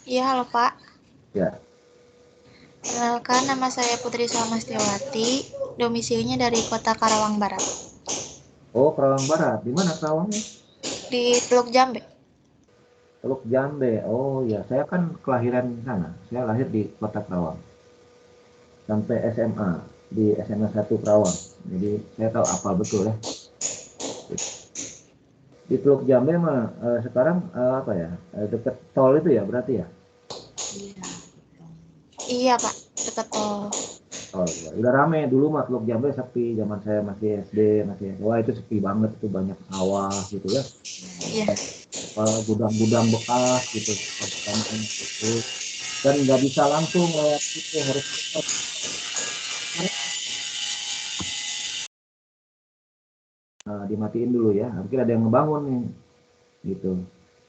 Speaker 7: Iya, halo Pak.
Speaker 1: Ya.
Speaker 7: Perkenalkan, nama saya Putri Salma Setiawati, domisilinya dari Kota Karawang Barat.
Speaker 1: Oh, Karawang Barat. Di mana Karawangnya?
Speaker 7: Di Teluk Jambe.
Speaker 1: Teluk Jambe. Oh ya, saya kan kelahiran di sana. Saya lahir di Kota Karawang. Sampai SMA di SMA 1 Karawang. Jadi saya tahu apa betul ya. Di Teluk Jambe mah sekarang apa ya? Dekat tol itu ya berarti ya?
Speaker 7: Iya Pak, dekat tol.
Speaker 1: Oh, udah rame dulu mah Teluk Jambe sepi, zaman saya masih SD, wah itu sepi banget, itu banyak sawah gitu ya.
Speaker 7: Iya.
Speaker 1: Gudang-gudang bekas gitu, gitu. Dan nggak bisa langsung lewat situ, harus dimatiin dulu ya, mungkin ada yang ngebangun nih, gitu.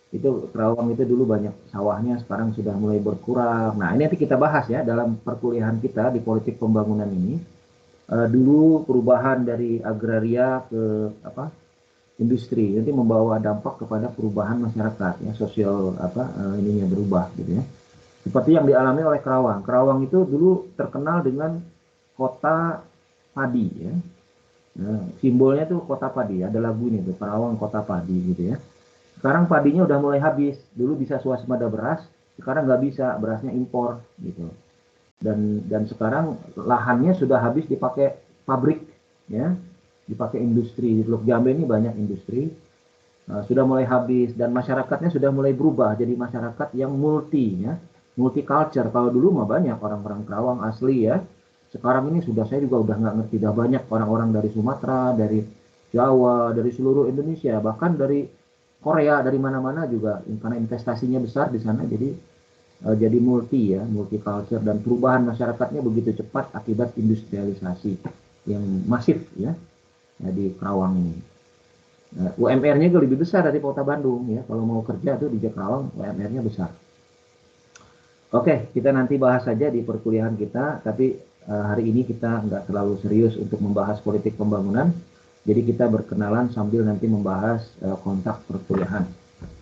Speaker 1: Itu Karawang itu dulu banyak sawahnya, sekarang sudah mulai berkurang. Nah ini nanti kita bahas ya dalam perkuliahan kita di politik pembangunan ini. Dulu perubahan dari agraria ke industri, nanti membawa dampak kepada perubahan masyarakat ya, sosial ininya berubah gitu ya. Seperti yang dialami oleh Kerawang. Kerawang itu dulu terkenal dengan kota padi ya. Nah, simbolnya tuh kota padi, ada lagunya tuh, Kerawang kota padi gitu ya. Sekarang padinya udah mulai habis, dulu bisa swasembada beras, sekarang nggak bisa, berasnya impor gitu. Dan sekarang lahannya sudah habis dipakai pabrik ya, dipakai industri. Di Teluk Jambe ini banyak industri, sudah mulai habis dan masyarakatnya sudah mulai berubah jadi masyarakat yang multi ya, multicultural. Kalau dulu mah banyak orang-orang Kerawang asli ya, sekarang ini saya juga udah nggak ngerti, dah banyak orang-orang dari Sumatera, dari Jawa, dari seluruh Indonesia, bahkan dari Korea, dari mana-mana juga, karena investasinya besar di sana, jadi multi ya, multicultural, dan perubahan masyarakatnya begitu cepat akibat industrialisasi yang masif ya, di Kerawang ini. UMR-nya juga lebih besar dari Kota Bandung ya, kalau mau kerja tuh di Kerawang UMR-nya besar. Oke, kita nanti bahas saja di perkuliahan kita, tapi hari ini kita nggak terlalu serius untuk membahas politik pembangunan, jadi kita berkenalan sambil nanti membahas kontak perkuliahan.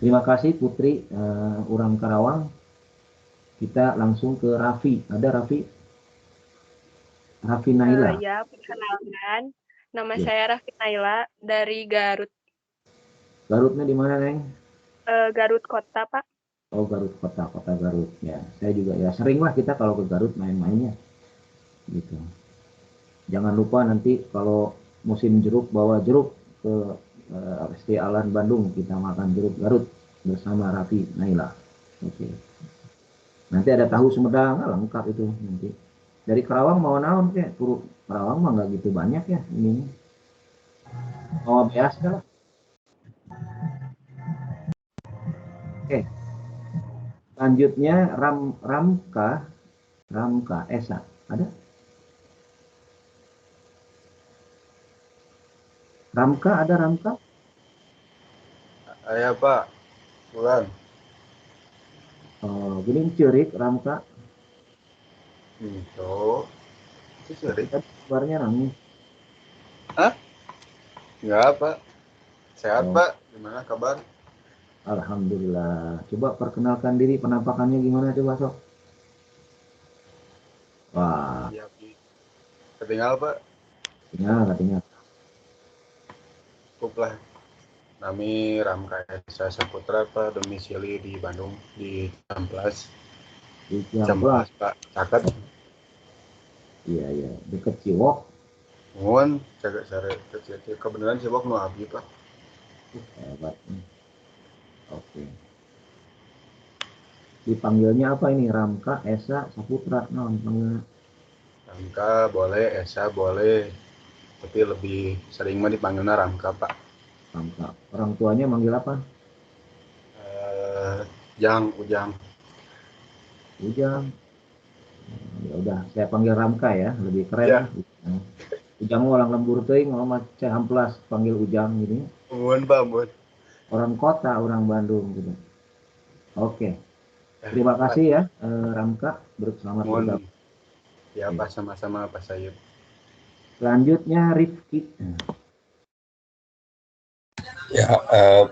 Speaker 1: Terima kasih Putri, orang Karawang. Kita langsung ke Raffi. Ada Raffi? Raffi Naila.
Speaker 10: Ya, perkenalkan. Nama saya Raffi Naila dari Garut.
Speaker 1: Garutnya di mana, Neng?
Speaker 10: Garut Kota, Pak.
Speaker 1: Oh, Garut Kota, Kota Garut. Ya, saya juga ya sering lah kita kalau ke Garut main-mainnya. Gitu. Jangan lupa nanti kalau musim jeruk, bawa jeruk ke ST Alan Bandung, kita makan jeruk Garut bersama Raffi Naila. Oke. Nanti ada tahu Sumedang, lengkap itu nanti. Dari Kerawang mau naon ke? Kerawang mah nggak gitu banyak ya ini. Mau biasa lah. Oke. Selanjutnya Ramka Esa. Ada? Ramka ada Ramka?
Speaker 21: Ayah Pak, bulan.
Speaker 1: Oh, gini cerik Ramka.
Speaker 21: Itu cerik.
Speaker 1: Kabarnya nangis.
Speaker 21: Hah? Enggak Pak. Sehat Pak. Gimana kabar?
Speaker 1: Alhamdulillah. Coba perkenalkan diri, penampakannya gimana coba sok? Wah.
Speaker 21: Iya, ketinggal Pak.
Speaker 1: Ketinggal.
Speaker 21: Cukup lah. Nami Ramka Esa Saputra Pak, domisili di Bandung di Ciamplas.
Speaker 1: Di Ciamplas
Speaker 21: Pak, Caket.
Speaker 1: Iya, deket Ciwok.
Speaker 21: Mohon, Caket sare kebenaran Ciwok nu abdi Pak.
Speaker 1: Hebat. Oke. Dipanggilnya apa ini? Ramka Esa Saputra. Nah, panggilnya.
Speaker 21: Ramka boleh, Esa boleh. Tapi lebih sering mah dipanggilnya Ramka Pak.
Speaker 1: Ramka. Orang tuanya manggil apa?
Speaker 21: Ujang.
Speaker 1: Ya udah, saya panggil Ramka ya, lebih keren. Ya. Ujang orang lembur teuing, mah Ciamplas panggil Ujang gitu.
Speaker 21: Mohon Pak, mohon.
Speaker 1: Orang kota, orang Bandung gitu. Oke. Terima kasih ya Ramka, selamat bergabung.
Speaker 21: Ya Pak, sama-sama Pak Sayid.
Speaker 1: Selanjutnya Rifki.
Speaker 11: Ya,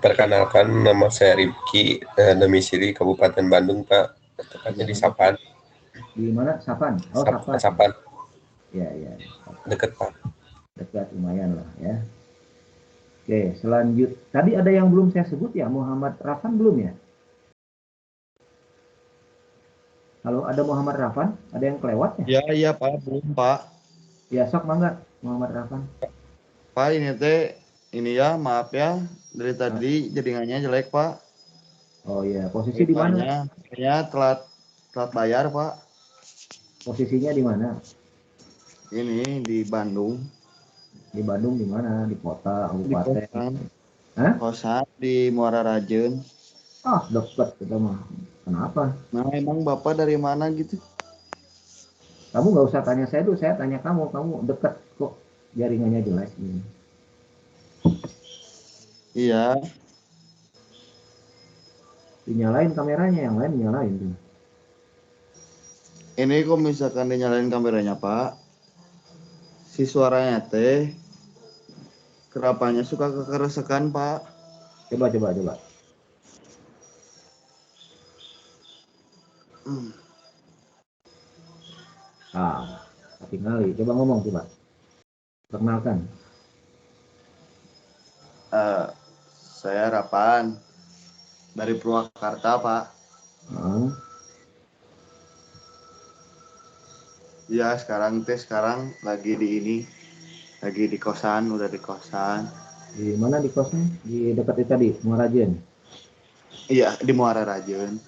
Speaker 11: perkenalkan nama saya Rifki, domisili Kabupaten Bandung Pak, tepatnya di Sapan.
Speaker 1: Di mana? Sapan? Oh, Sapan.
Speaker 11: Sapan.
Speaker 1: Ya.
Speaker 11: Dekat Pak.
Speaker 1: Dekat lumayan lah ya. Oke, tadi ada yang belum saya sebut ya, Muhammad Rafan belum ya? Halo, ada Muhammad Rafan? Ada yang kelewat ya?
Speaker 22: Iya Pak, belum Pak.
Speaker 1: Ya, sok mangga Muhammad Rafan.
Speaker 22: Pak, ini ya, maaf ya, dari tadi jaringannya jelek Pak.
Speaker 1: Oh iya, posisi di mana?
Speaker 22: Kayaknya telat bayar Pak.
Speaker 1: Posisinya di mana?
Speaker 22: Ini di Bandung.
Speaker 1: Di Bandung di mana? Di kota, kabupaten?
Speaker 22: Di kosan.
Speaker 1: Hah?
Speaker 22: Kosan di Muara Rajeun.
Speaker 1: Ah, dekat kita mah. Kenapa?
Speaker 22: Nah, emang Bapak dari mana gitu?
Speaker 1: Kamu nggak usah tanya saya dulu, saya tanya kamu. Kamu dekat kok, jaringannya jelek ini.
Speaker 22: Iya.
Speaker 1: Dinyalain kameranya, yang lain nyalain tuh.
Speaker 22: Ini kok misalkan dinyalain kameranya Pak, si suaranya teh Kenapanya suka kekeresekan, Pak?
Speaker 1: Coba. Tinggali. Coba ngomong, coba. Perkenalkan.
Speaker 22: Saya Rapan dari Purwakarta, Pak. Ya, sekarang lagi di kosan, udah di kosan.
Speaker 1: Di mana di kosnya? Di dekat itu tadi, Muara Rajen?
Speaker 22: Iya, di Muara Rajen.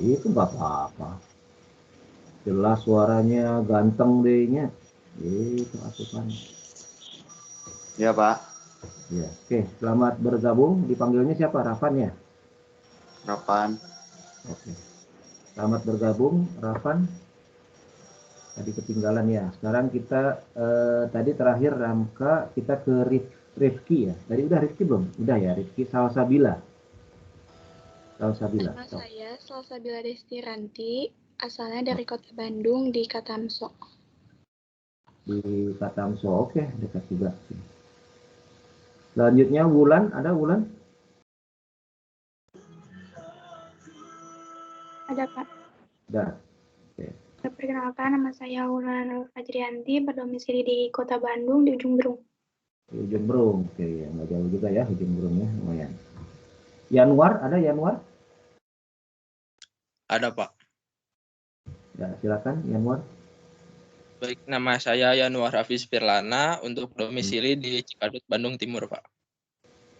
Speaker 1: Itu nggak apa-apa. Jelas suaranya, ganteng dehnya. Itu asupan.
Speaker 22: Ya, Pak.
Speaker 1: Ya, oke. Selamat bergabung. Dipanggilnya siapa? Rapan ya?
Speaker 22: Rapan.
Speaker 1: Oke. Selamat bergabung, Rapan. Tadi ketinggalan ya. Sekarang kita tadi terakhir Ramka, kita ke Rifki ya. Tadi udah Rifki belum? Udah ya, Rifki Salsabila.
Speaker 5: Nama saya Salsabila Destiranti, asalnya dari Kota Bandung di Katamso.
Speaker 1: Di Katamso, oke, dekat juga. Selanjutnya Wulan, ada Wulan?
Speaker 5: Ada Pak.
Speaker 1: Ada. Oke.
Speaker 5: Perkenalkan, nama saya Wulan Fajrianti, berdomisili di Kota Bandung di Ujung Berung.
Speaker 1: Di Ujung Berung, oke ya, nggak jauh juga ya Ujung Berung ya, lumayan. Yanwar, ada Yanwar?
Speaker 3: Ada, Pak.
Speaker 1: Ya, silakan Yanwar.
Speaker 3: Baik, nama saya Yanwar Hafiz Firlana, untuk domisili di Cikadut, Bandung Timur, Pak.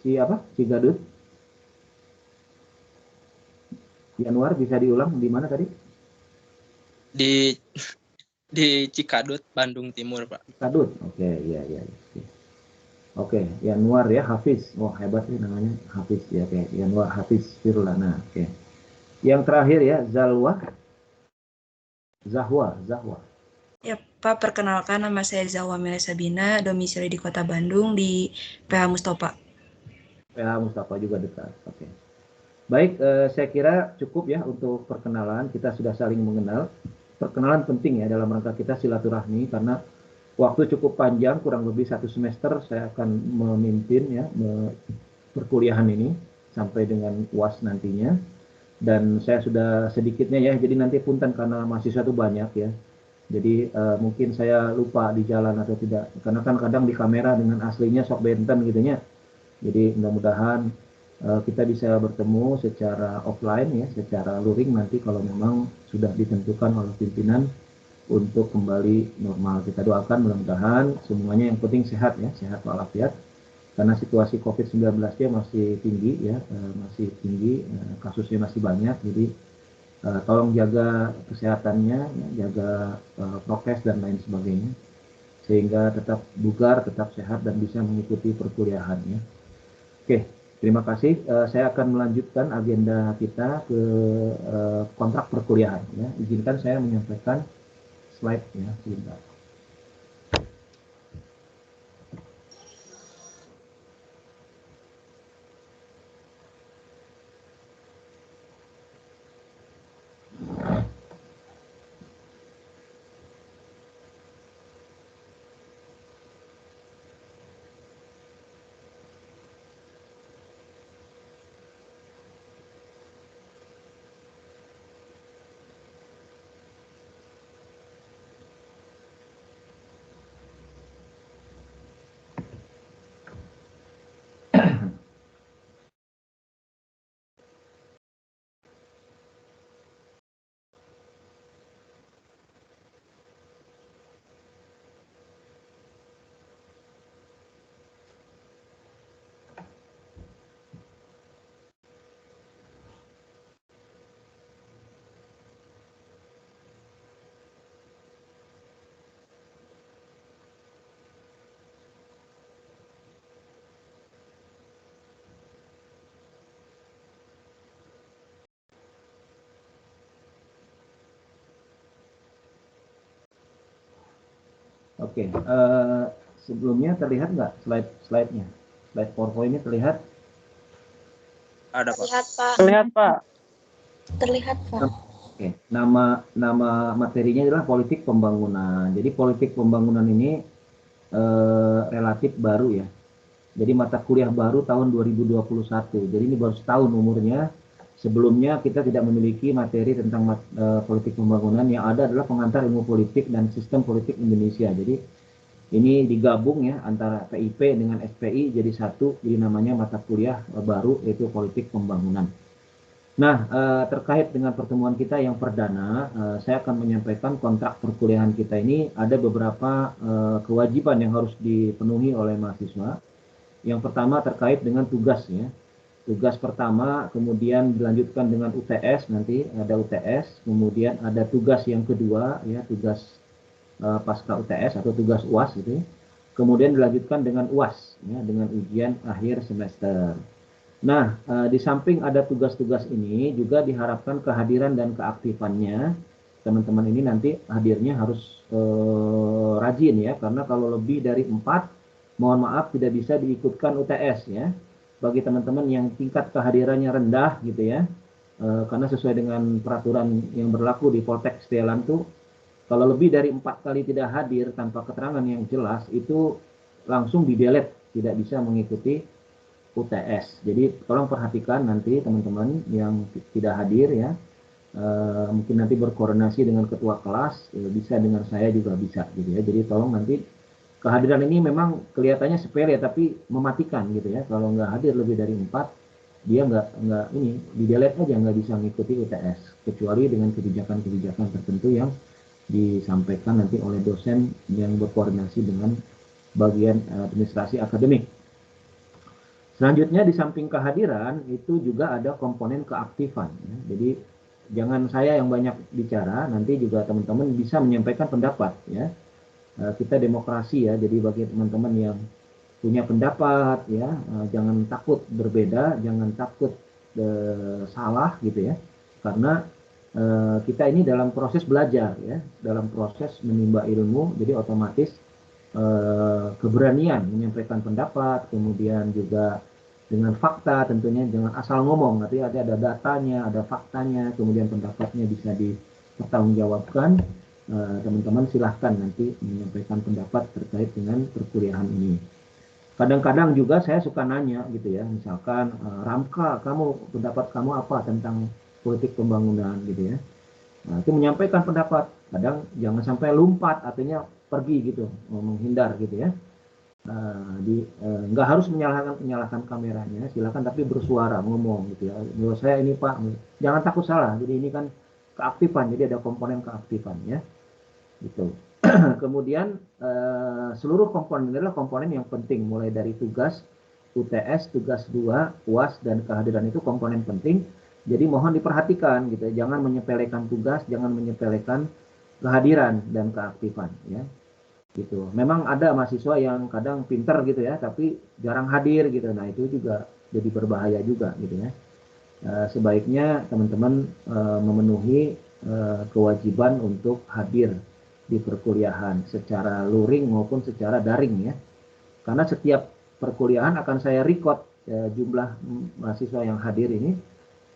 Speaker 1: Cikadut? Yanwar, bisa diulang di mana tadi?
Speaker 3: Di Cikadut, Bandung Timur, Pak.
Speaker 1: Cikadut, oke, iya. Oke, Yanwar ya, Hafiz. Oh, hebat nih namanya, Hafiz ya, oke. Yanwar Hafiz Firlana, oke. Yang terakhir ya, Zahwa.
Speaker 8: Ya, Pak, perkenalkan nama saya Zahwa Mila Sabina, domisili di Kota Bandung di PH Mustofa.
Speaker 1: PH Mustofa juga dekat, oke. Baik, saya kira cukup ya untuk perkenalan. Kita sudah saling mengenal. Perkenalan penting ya dalam rangka kita silaturahmi, karena waktu cukup panjang, kurang lebih 1 semester saya akan memimpin ya perkuliahan ini sampai dengan UAS nantinya. Dan saya sudah sedikitnya ya, jadi nanti punten karena mahasiswa itu banyak ya. Jadi mungkin saya lupa di jalan atau tidak, karena kan kadang di kamera dengan aslinya sok benten gitu ya. Jadi mudah-mudahan kita bisa bertemu secara offline ya, secara luring nanti kalau memang sudah ditentukan oleh pimpinan untuk kembali normal. Kita doakan mudah-mudahan semuanya, yang penting sehat ya, sehat walafiat. Karena situasi COVID-19-nya masih tinggi ya, kasusnya masih banyak, jadi tolong jaga kesehatannya, jaga prokes dan lain sebagainya, sehingga tetap bugar, tetap sehat dan bisa mengikuti perkuliahannya. Oke, terima kasih. Saya akan melanjutkan agenda kita ke kontrak perkuliahan. Ya. Izinkan saya menyampaikan slide ya, sebentar. Oke, sebelumnya terlihat nggak slide-nya? Slide PowerPoint-nya terlihat?
Speaker 3: Ada, Pak.
Speaker 5: Terlihat, Pak.
Speaker 18: Terlihat, Pak.
Speaker 5: Terlihat, Pak.
Speaker 1: Oke, nama materinya adalah politik pembangunan. Jadi politik pembangunan ini relatif baru ya. Jadi mata kuliah baru tahun 2021. Jadi ini baru setahun umurnya. Sebelumnya kita tidak memiliki materi tentang politik pembangunan. Yang ada adalah pengantar ilmu politik dan sistem politik Indonesia. Jadi ini digabung ya antara PIP dengan SPI jadi satu. Jadi namanya mata kuliah baru yaitu politik pembangunan. Nah, terkait dengan pertemuan kita yang perdana, saya akan menyampaikan kontrak perkuliahan kita ini ada beberapa kewajiban yang harus dipenuhi oleh mahasiswa. Yang pertama terkait dengan tugasnya. Tugas pertama, kemudian dilanjutkan dengan UTS, nanti ada UTS, kemudian ada tugas yang kedua, ya tugas pasca UTS atau tugas UAS gitu ya. Kemudian dilanjutkan dengan UAS, ya, dengan ujian akhir semester. Nah, di samping ada tugas-tugas ini juga diharapkan kehadiran dan keaktifannya. Teman-teman ini nanti hadirnya harus rajin ya, karena kalau lebih dari 4, mohon maaf tidak bisa diikutkan UTS ya. Bagi teman-teman yang tingkat kehadirannya rendah gitu ya, karena sesuai dengan peraturan yang berlaku di Poltek Setialan tuh, kalau lebih dari 4 kali tidak hadir tanpa keterangan yang jelas, itu langsung di-delete, tidak bisa mengikuti UTS. Jadi tolong perhatikan nanti teman-teman yang tidak hadir ya, mungkin nanti berkoordinasi dengan ketua kelas, bisa dengan saya juga bisa gitu ya. Jadi tolong nanti kehadiran ini memang kelihatannya sepele tapi mematikan gitu ya. Kalau nggak hadir lebih dari 4, dia nggak ini di-delete aja, nggak bisa mengikuti UTS kecuali dengan kebijakan-kebijakan tertentu yang disampaikan nanti oleh dosen yang berkoordinasi dengan bagian administrasi akademik. Selanjutnya di samping kehadiran itu juga ada komponen keaktifan. Ya. Jadi jangan saya yang banyak bicara, nanti juga teman-teman bisa menyampaikan pendapat ya. Kita demokrasi ya, jadi bagi teman-teman yang punya pendapat ya, jangan takut berbeda, jangan takut salah gitu ya, karena kita ini dalam proses belajar ya, dalam proses menimba ilmu, jadi otomatis keberanian menyampaikan pendapat, kemudian juga dengan fakta tentunya, jangan asal ngomong, nanti ada datanya, ada faktanya, kemudian pendapatnya bisa dipertanggungjawabkan. Teman-teman silahkan nanti menyampaikan pendapat terkait dengan perkuliahan ini. Kadang-kadang juga saya suka nanya gitu ya, misalkan Ramka, kamu pendapat kamu apa tentang politik pembangunan gitu ya. Nah, itu menyampaikan pendapat, kadang jangan sampai lumpat, artinya pergi gitu, menghindar gitu ya. Nggak harus menyalahkan kameranya, silakan tapi bersuara, ngomong gitu ya. Menurut saya ini Pak, jangan takut salah. Jadi ini kan keaktifan, jadi ada komponen keaktifan ya. Gitu. Kemudian seluruh komponen adalah komponen yang penting, mulai dari tugas, UTS, tugas 2, UAS dan kehadiran itu komponen penting. Jadi mohon diperhatikan gitu, jangan menyepelekan tugas, jangan menyepelekan kehadiran dan keaktifan ya. Gitu. Memang ada mahasiswa yang kadang pinter gitu ya, tapi jarang hadir gitu. Nah, itu juga jadi berbahaya juga gitu ya. Sebaiknya teman-teman memenuhi kewajiban untuk hadir di perkuliahan secara luring maupun secara daring ya. Karena setiap perkuliahan akan saya record jumlah mahasiswa yang hadir ini,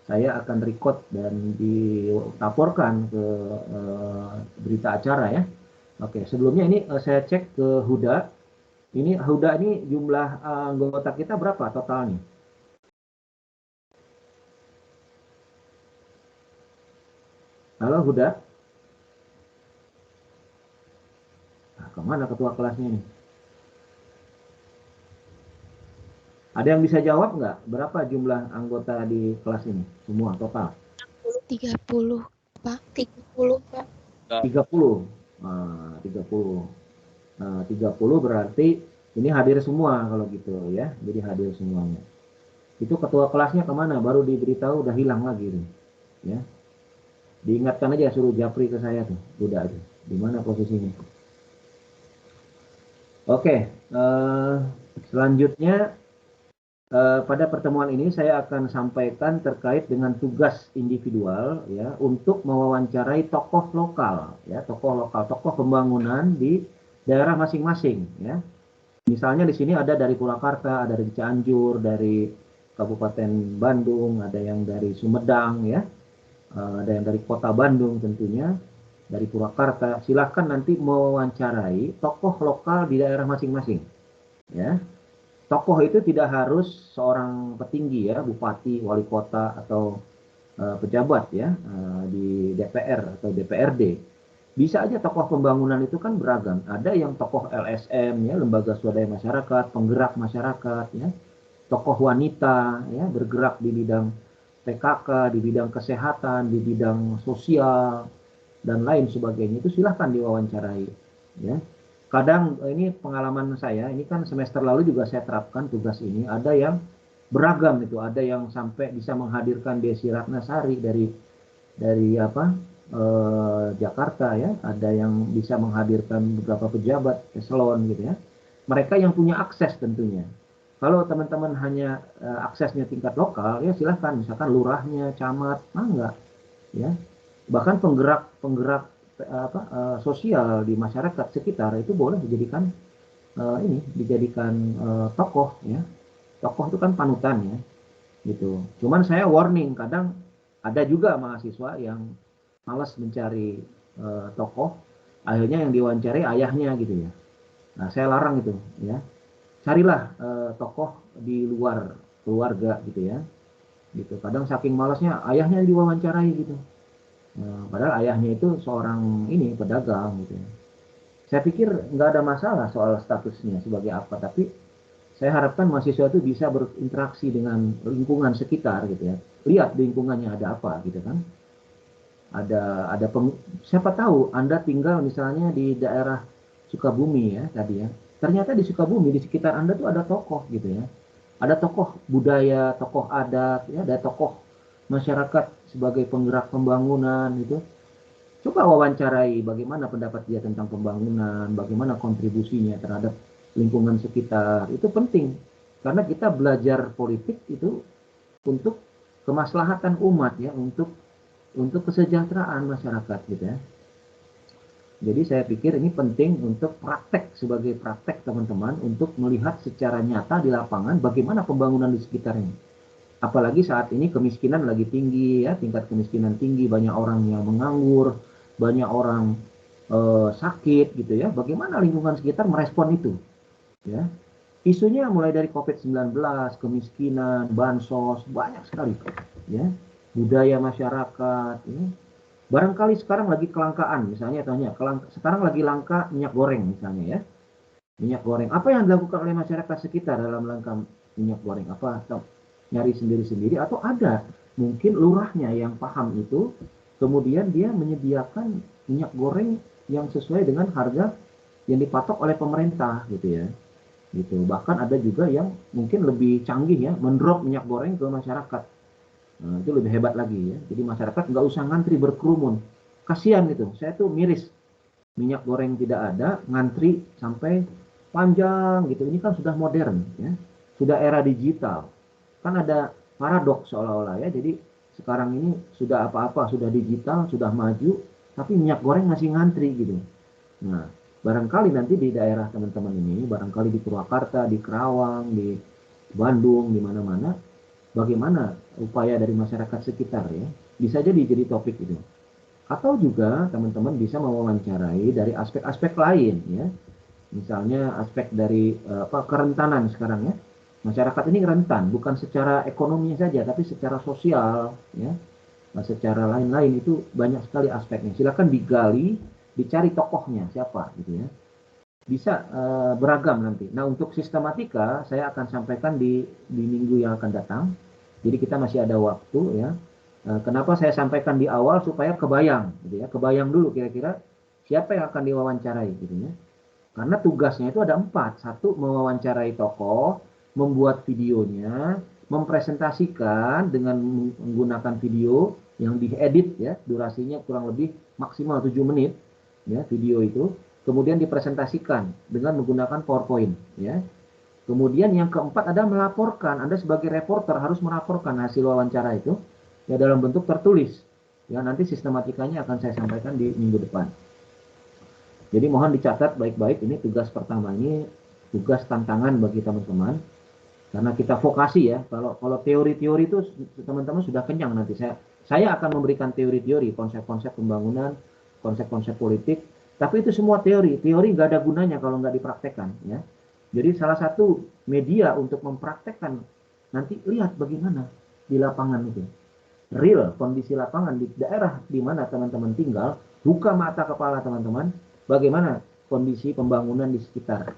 Speaker 1: saya akan record dan dilaporkan ke berita acara ya. Oke, sebelumnya ini saya cek ke Huda. Ini Huda ini jumlah anggota kita berapa totalnya? Halo Huda. Nah, kemana ketua kelasnya ini? Ada yang bisa jawab nggak? Berapa jumlah anggota di kelas ini? Semua total?
Speaker 7: 30, Pak. 30, Pak.
Speaker 1: 30. 30 berarti ini hadir semua kalau gitu ya. Jadi hadir semuanya. Itu ketua kelasnya kemana? Baru diberitahu udah hilang lagi tuh. Ya. Diingatkan aja, suruh japri ke saya tuh. Udah aja. Di mana posisinya? Oke. Selanjutnya pada pertemuan ini saya akan sampaikan terkait dengan tugas individual ya untuk mewawancarai tokoh lokal ya, tokoh pembangunan di daerah masing-masing ya. Misalnya di sini ada dari Purwakarta, ada dari Cianjur, dari Kabupaten Bandung, ada yang dari Sumedang ya. Ada yang dari Kota Bandung tentunya, dari Purwakarta. Silahkan nanti mewawancarai tokoh lokal di daerah masing-masing ya. tokoh itu tidak harus seorang petinggi ya, bupati, wali kota atau pejabat ya di DPR atau DPRD. Bisa aja tokoh pembangunan itu kan beragam. Ada yang tokoh LSM ya, lembaga swadaya masyarakat, penggerak masyarakat ya, tokoh wanita ya, bergerak di bidang PKK, di bidang kesehatan, di bidang sosial dan lain sebagainya. Itu silahkan diwawancarai ya. Kadang ini pengalaman saya, ini kan semester lalu juga saya terapkan tugas ini, ada yang beragam itu, ada yang sampai bisa menghadirkan Desi Ratnasari dari Jakarta ya, ada yang bisa menghadirkan beberapa pejabat eselon gitu ya. Mereka yang punya akses tentunya. Kalau teman-teman hanya aksesnya tingkat lokal ya silahkan, misalkan lurahnya, camat, enggak ya. Bahkan penggerak sosial di masyarakat sekitar itu boleh dijadikan tokoh ya. Tokoh itu kan panutan ya, gitu. Cuman saya warning, kadang ada juga mahasiswa yang malas mencari tokoh, akhirnya yang diwawancari ayahnya gitu ya. Nah saya larang itu ya, carilah tokoh di luar keluarga gitu ya. Gitu. Kadang saking malasnya ayahnya yang diwawancarai gitu. Padahal ayahnya itu seorang pedagang gitu ya. Saya pikir nggak ada masalah soal statusnya sebagai apa, tapi saya harapkan mahasiswa itu bisa berinteraksi dengan lingkungan sekitar gitu ya. Lihat di lingkungannya ada apa gitu kan. Siapa tahu Anda tinggal misalnya di daerah Sukabumi ya tadi ya. Ternyata di Sukabumi di sekitar Anda tuh ada tokoh gitu ya. Ada tokoh budaya, tokoh adat ya, ada tokoh masyarakat sebagai penggerak pembangunan gitu. Coba wawancarai bagaimana pendapat dia tentang pembangunan, bagaimana kontribusinya terhadap lingkungan sekitar. Itu penting karena kita belajar politik itu untuk kemaslahatan umat ya, untuk kesejahteraan masyarakat gitu ya. Jadi saya pikir ini penting untuk praktek, sebagai praktek teman-teman untuk melihat secara nyata di lapangan bagaimana pembangunan di sekitarnya. Apalagi saat ini kemiskinan lagi tinggi ya, tingkat kemiskinan tinggi, banyak orang yang menganggur, banyak orang sakit gitu ya. Bagaimana lingkungan sekitar merespon itu? Ya. Isunya mulai dari COVID-19, kemiskinan, bansos, banyak sekali ya. Budaya masyarakat ya. Barangkali sekarang lagi kelangkaan, misalnya sekarang lagi langka minyak goreng misalnya ya. Minyak goreng. Apa yang dilakukan oleh masyarakat sekitar dalam langkah minyak goreng? Apa nyari sendiri-sendiri atau ada mungkin lurahnya yang paham itu, kemudian dia menyediakan minyak goreng yang sesuai dengan harga yang dipatok oleh pemerintah gitu ya. Gitu. Bahkan ada juga yang mungkin lebih canggih ya, mendrop minyak goreng ke masyarakat. Nah, itu lebih hebat lagi ya. Jadi masyarakat nggak usah ngantri berkerumun. Kasihan gitu. Saya tuh miris. Minyak goreng tidak ada, ngantri sampai panjang gitu. Ini kan sudah modern ya. Sudah era digital. Kan ada paradoks seolah-olah ya. Jadi sekarang ini sudah apa-apa, sudah digital, sudah maju, tapi minyak goreng masih ngantri gitu. Nah, barangkali nanti di daerah teman-teman ini, barangkali di Purwakarta, di Kerawang, di Bandung, di mana-mana, bagaimana upaya dari masyarakat sekitar ya, bisa jadi topik itu. Atau juga teman-teman bisa mewawancarai dari aspek-aspek lain ya, misalnya aspek dari kerentanan sekarang ya. Masyarakat ini rentan, bukan secara ekonomi saja, tapi secara sosial ya, secara lain-lain itu banyak sekali aspeknya. Silakan digali, dicari tokohnya siapa gitu ya. Bisa beragam nanti. Nah untuk sistematika saya akan sampaikan di minggu yang akan datang. Jadi kita masih ada waktu ya. Kenapa saya sampaikan di awal supaya kebayang gitu ya. Kebayang dulu kira-kira siapa yang akan diwawancarai gitu ya. Karena tugasnya itu ada 4. 1 mewawancarai tokoh, membuat videonya, mempresentasikan dengan menggunakan video yang diedit ya, durasinya kurang lebih maksimal 7 menit ya video itu, kemudian dipresentasikan dengan menggunakan PowerPoint ya. Kemudian yang keempat ada melaporkan. Anda sebagai reporter harus melaporkan hasil wawancara itu ya dalam bentuk tertulis. Ya nanti sistematikanya akan saya sampaikan di minggu depan. Jadi mohon dicatat baik-baik, ini tugas pertama, ini tugas tantangan bagi teman-teman. Karena kita vokasi ya, kalau teori-teori itu teman-teman sudah kenyang nanti. Saya akan memberikan teori-teori, konsep-konsep pembangunan, konsep-konsep politik. Tapi itu semua teori. Teori nggak ada gunanya kalau nggak dipraktekkan ya. Jadi salah satu media untuk mempraktekkan, nanti lihat bagaimana di lapangan itu. Real kondisi lapangan di daerah di mana teman-teman tinggal, buka mata kepala teman-teman, bagaimana kondisi pembangunan di sekitar.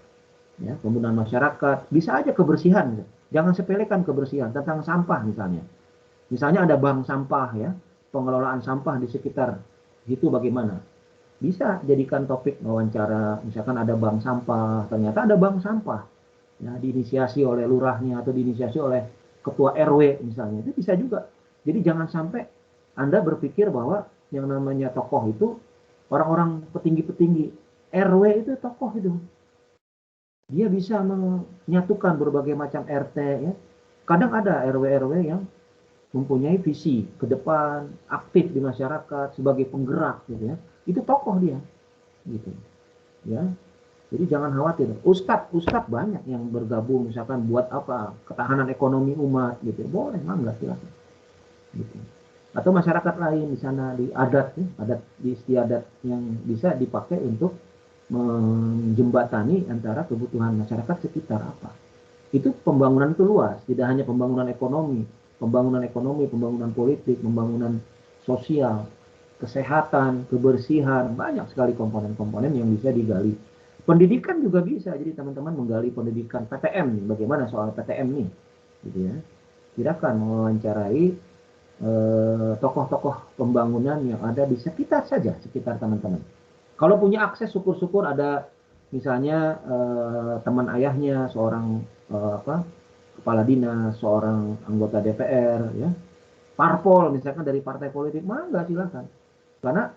Speaker 1: Ya, pembangunan masyarakat, bisa aja kebersihan. Jangan sepelekan kebersihan, tentang sampah misalnya. Misalnya ada bank sampah ya, pengelolaan sampah di sekitar itu bagaimana. Bisa jadikan topik wawancara, misalkan ada bank sampah, ternyata ada bank sampah, ya, diinisiasi oleh lurahnya atau diinisiasi oleh ketua RW misalnya, itu bisa juga. Jadi jangan sampai Anda berpikir bahwa yang namanya tokoh itu orang-orang petinggi-petinggi. RW itu tokoh itu. Dia bisa menyatukan berbagai macam RT ya. Kadang ada RW-RW yang mempunyai visi ke depan, aktif di masyarakat sebagai penggerak gitu ya. Itu tokoh dia. Gitu. Ya. Jadi jangan khawatir. Ustadz banyak yang bergabung misalkan buat apa? Ketahanan ekonomi umat gitu. Boleh, mangga silakan. Gitu. Atau masyarakat lain di sana di adat ya, adat di istiadat yang bisa dipakai untuk menjembatani antara kebutuhan masyarakat sekitar apa. Itu pembangunan itu luas, tidak hanya pembangunan ekonomi, pembangunan politik, pembangunan sosial, kesehatan, kebersihan, banyak sekali komponen-komponen yang bisa digali. Pendidikan juga bisa, jadi teman-teman menggali pendidikan PTM, bagaimana soal PTM nih, gitu ya. Silakan mewawancarai tokoh-tokoh pembangunan yang ada di sekitar saja, sekitar teman-teman. Kalau punya akses, syukur-syukur ada misalnya teman ayahnya seorang kepala dinas, seorang anggota DPR, ya, parpol misalkan dari partai politik, mangga silakan. Karena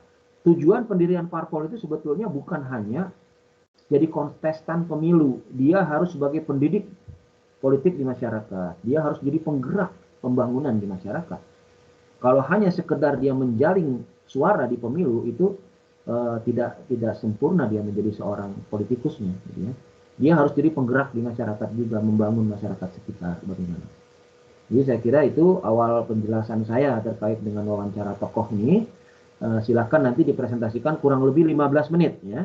Speaker 1: tujuan pendirian parpol itu sebetulnya bukan hanya jadi kontestan pemilu, dia harus sebagai pendidik politik di masyarakat, dia harus jadi penggerak pembangunan di masyarakat. Kalau hanya sekedar dia menjaring suara di pemilu itu tidak sempurna dia menjadi seorang politikusnya, gitu ya. Dia harus jadi penggerak di masyarakat juga, membangun masyarakat sekitar bagaimana. Jadi saya kira itu awal penjelasan saya terkait dengan wawancara tokoh ini. Silakan nanti dipresentasikan kurang lebih 15 menit ya.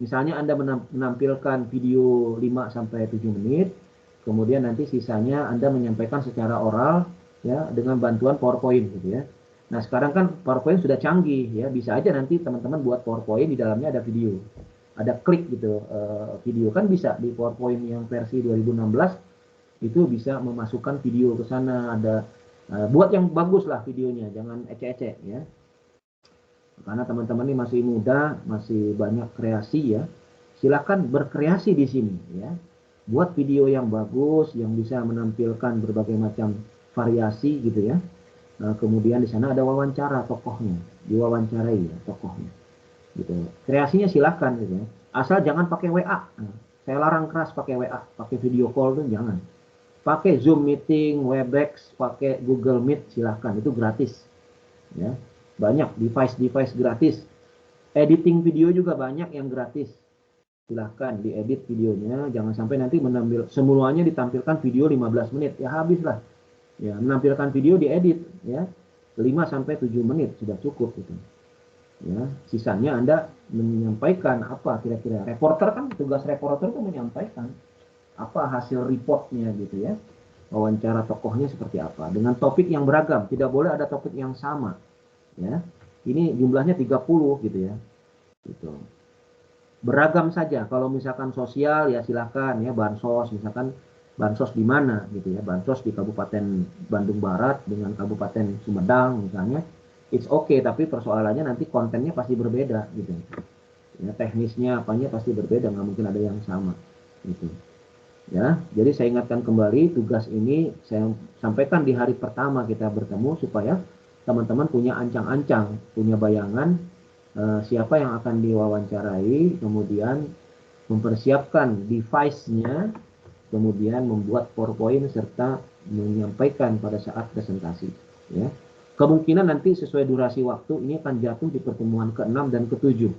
Speaker 1: Misalnya Anda menampilkan video 5-7 menit, kemudian nanti sisanya Anda menyampaikan secara oral ya dengan bantuan PowerPoint gitu ya. Nah, sekarang kan PowerPoint sudah canggih ya, bisa aja nanti teman-teman buat PowerPoint di dalamnya ada video. Ada klik gitu video kan bisa di PowerPoint yang versi 2016 itu bisa memasukkan video ke sana, ada buat yang bagus lah videonya, jangan ecek-ecek ya. Karena teman-teman ini masih muda, masih banyak kreasi ya. Silakan berkreasi di sini ya. Buat video yang bagus yang bisa menampilkan berbagai macam variasi gitu ya. Kemudian di sana ada wawancara tokohnya, diwawancarai ya tokohnya. Gitu. Kreasinya silakan gitu ya. Asal jangan pakai WA. Saya larang keras pakai WA, pakai video call tuh jangan. Pakai Zoom meeting, Webex, pakai Google Meet silakan, itu gratis. Ya. Banyak device gratis. Editing video juga banyak yang gratis. Silahkan diedit videonya, jangan sampai nanti menambil semuanya ditampilkan video 15 menit, ya habislah. Ya, menampilkan video diedit ya 5-7 menit sudah cukup gitu. Ya, sisanya Anda menyampaikan apa kira-kira. Reporter kan tugas reporter itu menyampaikan apa hasil reportnya gitu ya. Wawancara tokohnya seperti apa dengan topik yang beragam, tidak boleh ada topik yang sama. Ya, ini jumlahnya 30 gitu ya, gitu. Beragam saja. Kalau misalkan sosial ya silakan ya, bansos misalkan bansos di mana gitu ya, bansos di Kabupaten Bandung Barat dengan Kabupaten Sumedang misalnya, it's okay, tapi persoalannya nanti kontennya pasti berbeda gitu. Ya, teknisnya apanya pasti berbeda, nggak mungkin ada yang sama gitu. Ya, jadi saya ingatkan kembali tugas ini saya sampaikan di hari pertama kita bertemu supaya teman-teman punya ancang-ancang, punya bayangan siapa yang akan diwawancarai, kemudian mempersiapkan device-nya, kemudian membuat PowerPoint serta menyampaikan pada saat presentasi. Ya. Kemungkinan nanti sesuai durasi waktu ini akan jatuh di pertemuan ke-6 dan ke-7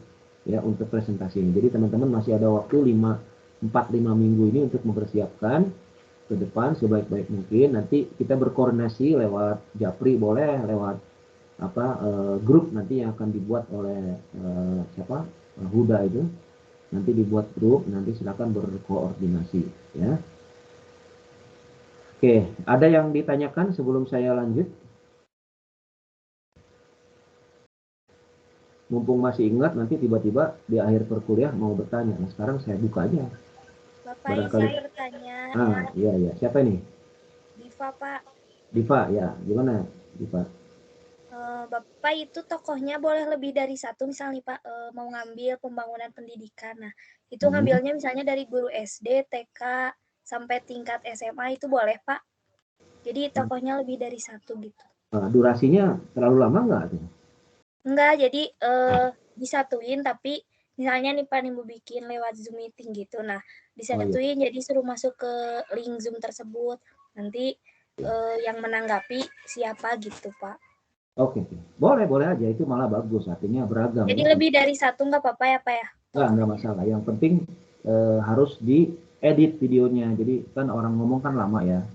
Speaker 1: ya untuk presentasi ini. Jadi teman-teman masih ada waktu 4-5 minggu ini untuk mempersiapkan ke depan sebaik-baik mungkin. Nanti kita berkoordinasi lewat Japri boleh, lewat grup nanti yang akan dibuat oleh Huda itu. nanti dibuat grup, nanti silakan berkoordinasi ya. Oke, ada yang ditanyakan sebelum saya lanjut? Mumpung masih ingat, nanti tiba-tiba di akhir perkuliah mau bertanya. Nah, sekarang saya buka aja.
Speaker 12: Bapak
Speaker 1: Barangkali.
Speaker 12: saya bertanya.
Speaker 1: Iya. Siapa ini?
Speaker 12: Diva, Pak.
Speaker 1: Diva, ya. Gimana, Diva?
Speaker 12: Bapak itu tokohnya boleh lebih dari satu, misalnya Pak mau ngambil pembangunan pendidikan. Nah, itu ngambilnya misalnya dari guru SD, TK, sampai tingkat SMA itu boleh, Pak? Jadi tokohnya lebih dari satu gitu.
Speaker 1: Durasinya terlalu lama nggak?
Speaker 12: Enggak, jadi disatuin, tapi misalnya nih Pak nih mau bikin lewat Zoom meeting gitu. Nah, disatuin jadi suruh masuk ke link Zoom tersebut. Nanti yang menanggapi siapa gitu, Pak.
Speaker 1: Oke. Boleh aja, itu malah bagus, artinya beragam.
Speaker 12: Jadi
Speaker 1: ya.
Speaker 12: lebih dari satu nggak apa-apa ya, Pak ya?
Speaker 1: Nggak masalah, yang penting harus diedit videonya, jadi kan orang ngomong kan lama ya,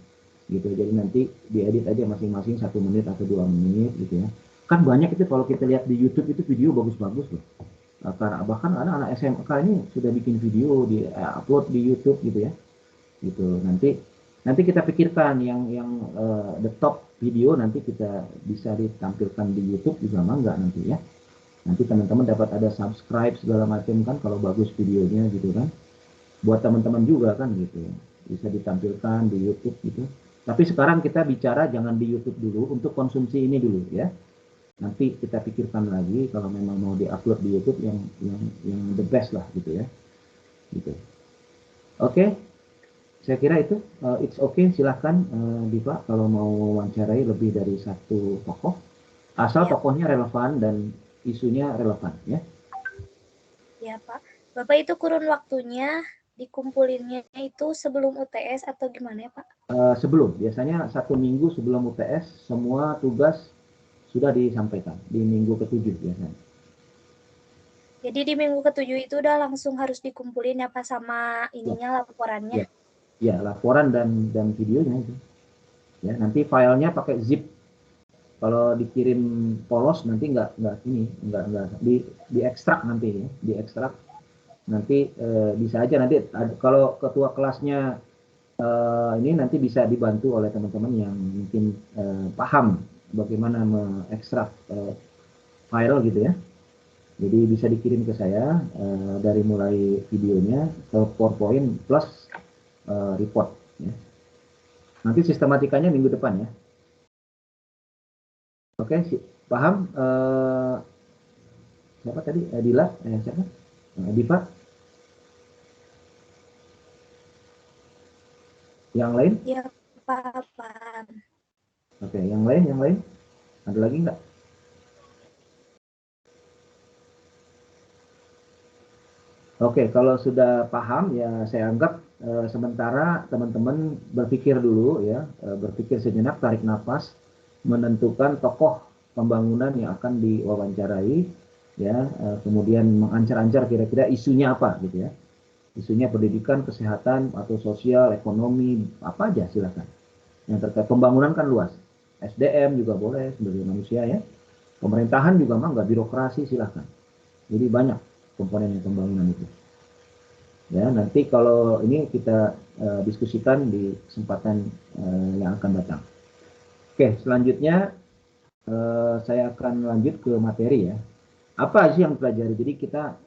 Speaker 1: gitu, jadi nanti diedit aja masing-masing 1 menit atau 2 menit gitu ya. Kan banyak itu kalau kita lihat di YouTube itu video bagus-bagus loh, bahkan anak-anak SMK ini sudah bikin video di upload di YouTube gitu ya, gitu. Nanti kita pikirkan yang the top video nanti kita bisa ditampilkan di YouTube juga mangga nanti ya. Nanti teman-teman dapat ada subscribe segala macam kan kalau bagus videonya gitu kan. Buat teman-teman juga kan gitu. Bisa ditampilkan di YouTube gitu. Tapi sekarang kita bicara jangan di YouTube dulu, untuk konsumsi ini dulu ya. Nanti kita pikirkan lagi kalau memang mau di-upload di YouTube yang the best lah gitu ya. Gitu. Oke. Saya kira itu it's okay, silahkan Diva kalau mau wawancarai lebih dari satu tokoh. Asal tokohnya relevan dan isunya relevan ya.
Speaker 12: Ya Pak. Bapak itu kurun waktunya dikumpulinnya itu sebelum UTS atau gimana ya Pak?
Speaker 1: Sebelum, biasanya 1 minggu sebelum UTS semua tugas sudah disampaikan di minggu ke-7 biasanya.
Speaker 12: Jadi di minggu ke-7 itu udah langsung harus dikumpulin ya Pak sama ininya laporannya?
Speaker 1: Ya, laporan dan videonya itu. Ya, nanti filenya pakai zip. Kalau dikirim polos nanti nggak diekstrak nanti ya, diekstrak nanti bisa aja nanti kalau ketua kelasnya ini nanti bisa dibantu oleh teman-teman yang mungkin paham bagaimana mengekstrak file gitu ya. Jadi bisa dikirim ke saya dari mulai videonya ke PowerPoint plus report ya. Nanti sistematikanya minggu depan ya. Oke, paham? Siapa tadi? Dila? Siapa? Diva? Yang lain?
Speaker 12: Iya, paham.
Speaker 1: Oke, yang lain? Ada lagi nggak? Oke, kalau sudah paham ya saya anggap sementara teman-teman berpikir dulu ya, berpikir sejenak, tarik nafas, menentukan tokoh pembangunan yang akan diwawancarai ya, kemudian mengancar-ancar kira-kira isunya apa gitu ya. Isunya pendidikan, kesehatan atau sosial, ekonomi, apa aja silakan. Yang terkait pembangunan kan luas. SDM juga boleh sebagai manusia ya. Pemerintahan juga mah nggak, birokrasi silakan. Jadi banyak komponen pembangunan itu. Ya, nanti kalau ini kita diskusikan di kesempatan yang akan datang. Oke, selanjutnya saya akan lanjut ke materi ya. Apa sih yang dipelajari? Jadi kita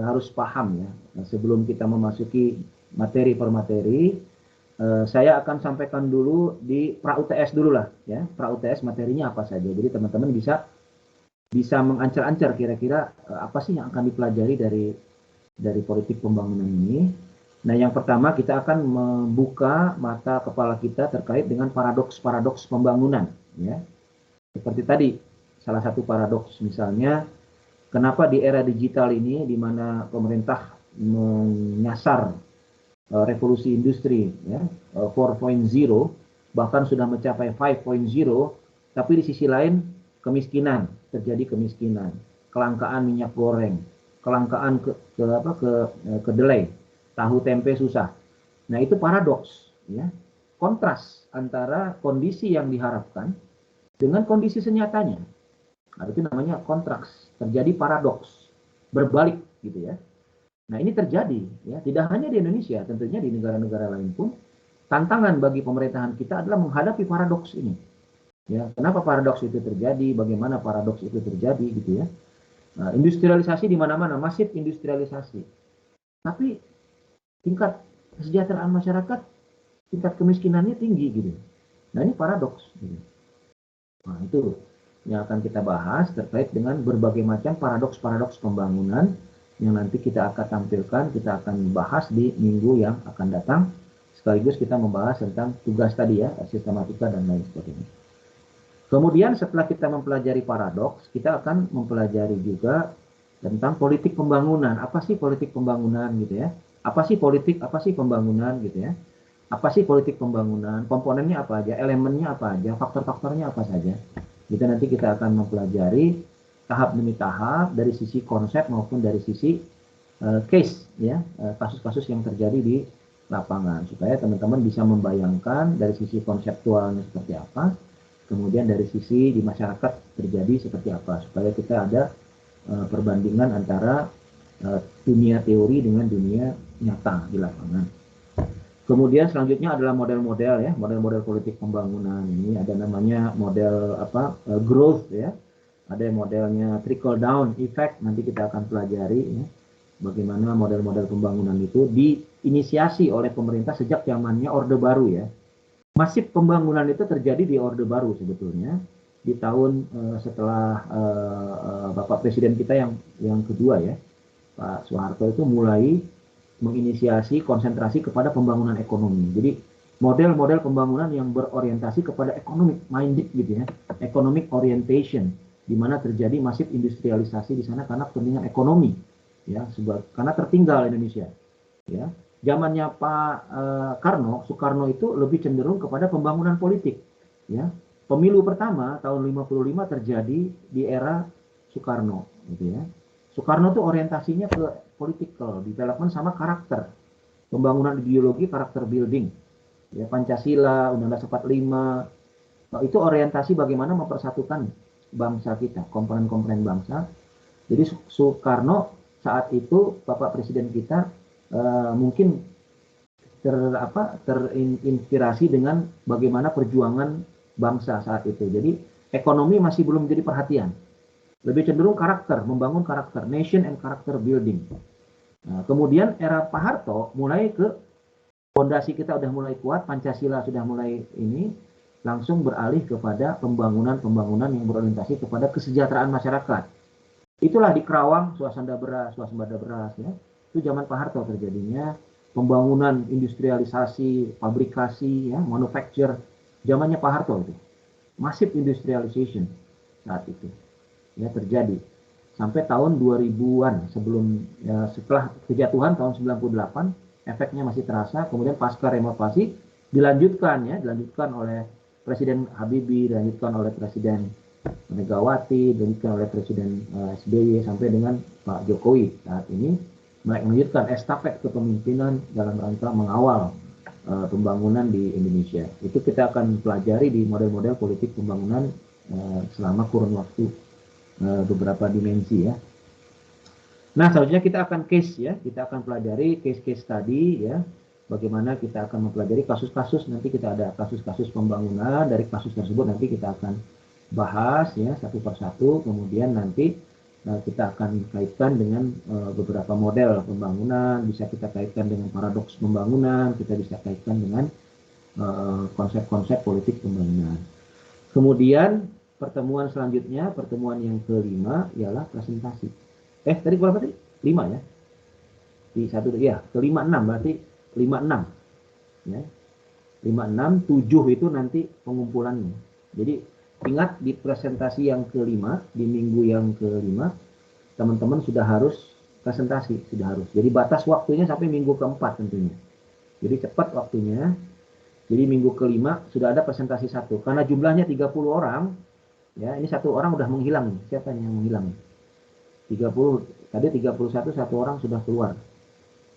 Speaker 1: harus paham ya. Sebelum kita memasuki materi per materi, saya akan sampaikan dulu di pra-UTS dulu lah ya. Pra-UTS materinya apa saja. Jadi teman-teman bisa mengancar-ancar kira-kira apa sih yang akan dipelajari dari politik pembangunan ini. Nah, yang pertama kita akan membuka mata kepala kita terkait dengan paradoks-paradoks pembangunan ya. Seperti tadi salah satu paradoks misalnya, kenapa di era digital ini di mana pemerintah menyasar revolusi industri ya, 4.0 bahkan sudah mencapai 5.0, tapi di sisi lain terjadi kemiskinan, kelangkaan minyak goreng, kelangkaan kedelai, tahu tempe susah. Nah, itu paradoks ya. Kontras antara kondisi yang diharapkan dengan kondisi senyatanya. Nah, itu namanya kontraks, terjadi paradoks, berbalik gitu ya. Nah, ini terjadi ya, tidak hanya di Indonesia, tentunya di negara-negara lain pun tantangan bagi pemerintahan kita adalah menghadapi paradoks ini. Ya, kenapa paradoks itu terjadi? Bagaimana paradoks itu terjadi gitu ya? Nah, industrialisasi di mana-mana, masif industrialisasi. Tapi tingkat kesejahteraan masyarakat, tingkat kemiskinannya tinggi gitu. Nah, ini paradoks. Gitu. Nah, itu yang akan kita bahas terkait dengan berbagai macam paradoks-paradoks pembangunan yang nanti kita akan tampilkan, kita akan bahas di minggu yang akan datang. Sekaligus kita membahas tentang tugas tadi ya, sistematika dan lain sebagainya. Kemudian setelah kita mempelajari paradoks, kita akan mempelajari juga tentang politik pembangunan. Apa sih politik pembangunan gitu ya? Apa sih politik, apa sih pembangunan gitu ya? Apa sih politik pembangunan? Komponennya apa aja? Elemennya apa aja? Faktor-faktornya apa saja? Gitu nanti kita akan mempelajari tahap demi tahap dari sisi konsep maupun dari sisi case ya, kasus-kasus yang terjadi di lapangan supaya teman-teman bisa membayangkan dari sisi konseptualnya seperti apa, kemudian dari sisi di masyarakat terjadi seperti apa supaya kita ada perbandingan antara dunia teori dengan dunia nyata di lapangan. Kemudian selanjutnya adalah model-model ya, model-model politik pembangunan. Ini ada namanya model apa? Growth ya. Ada modelnya trickle down effect, nanti kita akan pelajari ya. Bagaimana model-model pembangunan itu diinisiasi oleh pemerintah sejak zamannya Orde Baru ya. Masif pembangunan itu terjadi di Orde Baru sebetulnya di tahun setelah Bapak Presiden kita yang kedua ya, Pak Soeharto itu mulai menginisiasi konsentrasi kepada pembangunan ekonomi. Jadi model-model pembangunan yang berorientasi kepada economic minded gitu ya, economic orientation, di mana terjadi masif industrialisasi di sana karena kepentingan ekonomi ya, karena tertinggal Indonesia ya. Zamannya Pak Soekarno itu lebih cenderung kepada pembangunan politik ya. Pemilu pertama tahun 55 terjadi di era Soekarno gitu ya. Soekarno itu orientasinya ke political development sama karakter, pembangunan ideologi, karakter building ya, Pancasila, Undang-Undang 45 itu orientasi bagaimana mempersatukan bangsa kita, komponen-komponen bangsa. Jadi Soekarno saat itu Bapak Presiden kita mungkin terinspirasi dengan bagaimana perjuangan bangsa saat itu. Jadi ekonomi masih belum jadi perhatian. Lebih cenderung karakter, membangun karakter, nation and character building. Nah, kemudian era Pak Harto mulai ke fondasi kita udah mulai kuat, Pancasila sudah mulai ini, langsung beralih kepada pembangunan yang berorientasi kepada kesejahteraan masyarakat. Itulah di Kerawang swasembada beras ya. Itu zaman Pak Harto terjadinya pembangunan industrialisasi, fabrikasi ya, manufacture zamannya Pak Harto itu. Massive industrialization saat itu. Ya terjadi sampai tahun 2000-an sebelum ya, setelah kejatuhan tahun 98 efeknya masih terasa, kemudian pasca reformasi dilanjutkan oleh Presiden Habibie, dilanjutkan oleh Presiden Megawati, dilanjutkan oleh Presiden SBY sampai dengan Pak Jokowi saat ini melanjutkan estafet kepemimpinan dalam rangka mengawal pembangunan di Indonesia. Itu kita akan pelajari di model-model politik pembangunan selama kurun waktu beberapa dimensi ya. Nah, selanjutnya kita akan case ya, kita akan pelajari case-case tadi ya. Bagaimana kita akan mempelajari kasus-kasus, nanti kita ada kasus-kasus pembangunan, dari kasus tersebut nanti kita akan bahas ya satu persatu, kemudian nanti kita akan kaitkan dengan beberapa model pembangunan, bisa kita kaitkan dengan paradoks pembangunan, kita bisa kaitkan dengan konsep-konsep politik pembangunan. Kemudian pertemuan selanjutnya, pertemuan yang kelima ialah presentasi. Tadi berapa tadi? 5 ya? Di satu ya, kelima 6 berarti 5-6 ya. 5-6, 7 itu nanti pengumpulannya. Jadi ingat di presentasi yang kelima, di minggu yang kelima, teman-teman sudah harus presentasi, sudah harus. Jadi batas waktunya sampai minggu keempat tentunya. Jadi cepat waktunya. Jadi minggu kelima sudah ada presentasi 1. Karena jumlahnya 30 orang, ya ini 1 orang udah menghilang. Siapa yang menghilang? 30, tadi 31 1 orang sudah keluar.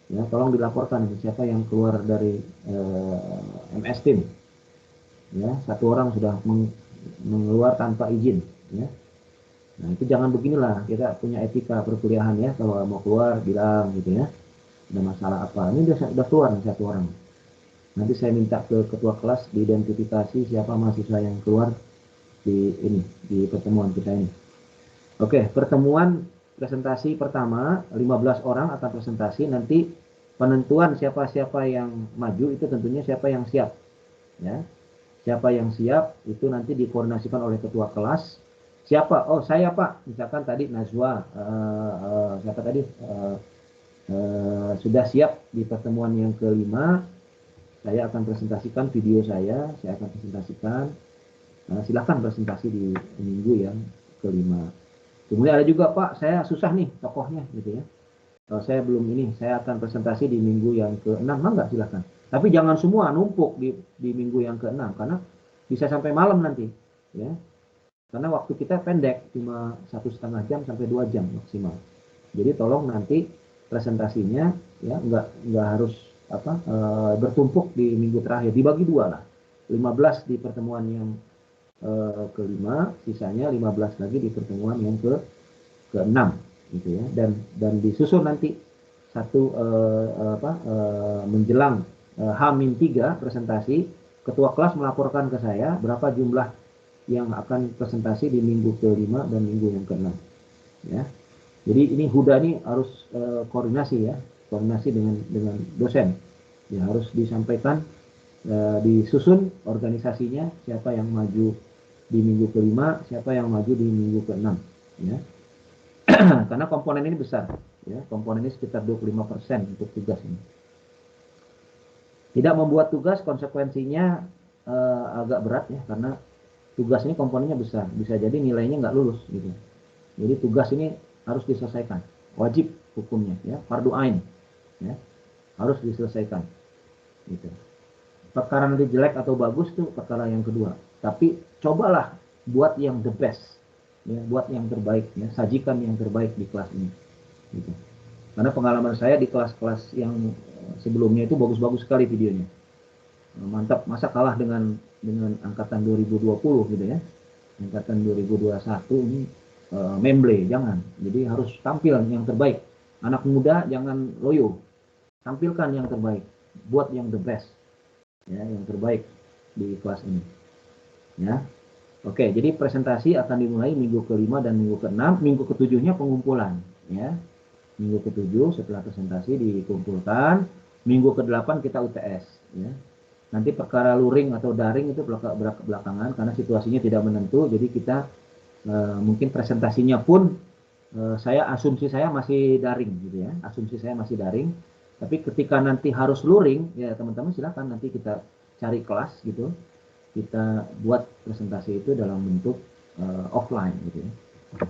Speaker 1: Ya, tolong dilaporkan siapa yang keluar dari MS Team. Ya, 1 orang sudah mengeluar tanpa izin. Ya. Nah itu jangan beginilah, kita punya etika perkuliahan ya, kalau mau keluar bilang gitu ya, ada masalah apa, ini udah keluar nih 1 orang. Nanti saya minta ke ketua kelas diidentifikasi siapa mahasiswa yang keluar di pertemuan kita ini. Oke, pertemuan presentasi pertama 15 orang akan presentasi, nanti penentuan siapa-siapa yang maju itu tentunya siapa yang siap ya. Siapa yang siap itu nanti dikoordinasikan oleh ketua kelas. Siapa? Oh, saya Pak. Misalkan tadi Najwa siapa tadi sudah siap di pertemuan yang kelima. Saya akan presentasikan video saya akan presentasikan. Silakan presentasi di minggu yang kelima. Kemudian ada juga Pak, saya susah nih tokohnya gitu ya. Saya belum ini, saya akan presentasi di minggu yang ke-6, mangga silakan. Tapi jangan semua numpuk di minggu yang ke-6 karena bisa sampai malam nanti ya. Karena waktu kita pendek, cuma 1,5 jam sampai 2 jam maksimal. Jadi tolong nanti presentasinya ya nggak harus bertumpuk di minggu terakhir, dibagi 2 lah. 15 di pertemuan yang kelima, sisanya 15 lagi di pertemuan yang ke-6 gitu ya. Dan disusun nanti menjelang H-3 presentasi, ketua kelas melaporkan ke saya berapa jumlah yang akan presentasi di minggu ke-5 dan minggu yang ke-6 ya. Jadi ini Huda ini harus koordinasi ya, koordinasi dengan dosen ya, harus disampaikan, disusun organisasinya, siapa yang maju di minggu ke-5, siapa yang maju di minggu ke-6 ya. Karena komponen ini besar ya, komponen ini sekitar 25% untuk tugas ini. Tidak membuat tugas konsekuensinya agak berat ya, karena tugas ini komponennya besar, bisa jadi nilainya nggak lulus gitu. Jadi tugas ini harus diselesaikan, wajib hukumnya ya, fardu ain ya, harus diselesaikan gitu. Perkara nanti jelek atau bagus tuh perkara yang kedua, tapi cobalah buat yang the best ya, buat yang terbaik ya, sajikan yang terbaik di kelas ini gitu. Karena pengalaman saya di kelas-kelas yang sebelumnya itu bagus-bagus sekali videonya, mantap, masa kalah dengan angkatan 2020 gitu ya, angkatan 2021 ini memble, jangan. Jadi harus tampil yang terbaik. Anak muda jangan loyo, tampilkan yang terbaik, buat yang the best ya, yang terbaik di kelas ini ya. Oke, jadi presentasi akan dimulai minggu ke-5 dan minggu ke-6. Minggu ke-7-nya pengumpulan ya. Minggu ke-7 setelah presentasi dikumpulkan, minggu ke-8 kita UTS ya. Nanti perkara luring atau daring itu belakangan karena situasinya tidak menentu, jadi kita mungkin presentasinya pun asumsi saya masih daring gitu ya, asumsi saya masih daring. Tapi ketika nanti harus luring ya teman-teman silakan nanti kita cari kelas gitu, kita buat presentasi itu dalam bentuk offline gitu ya.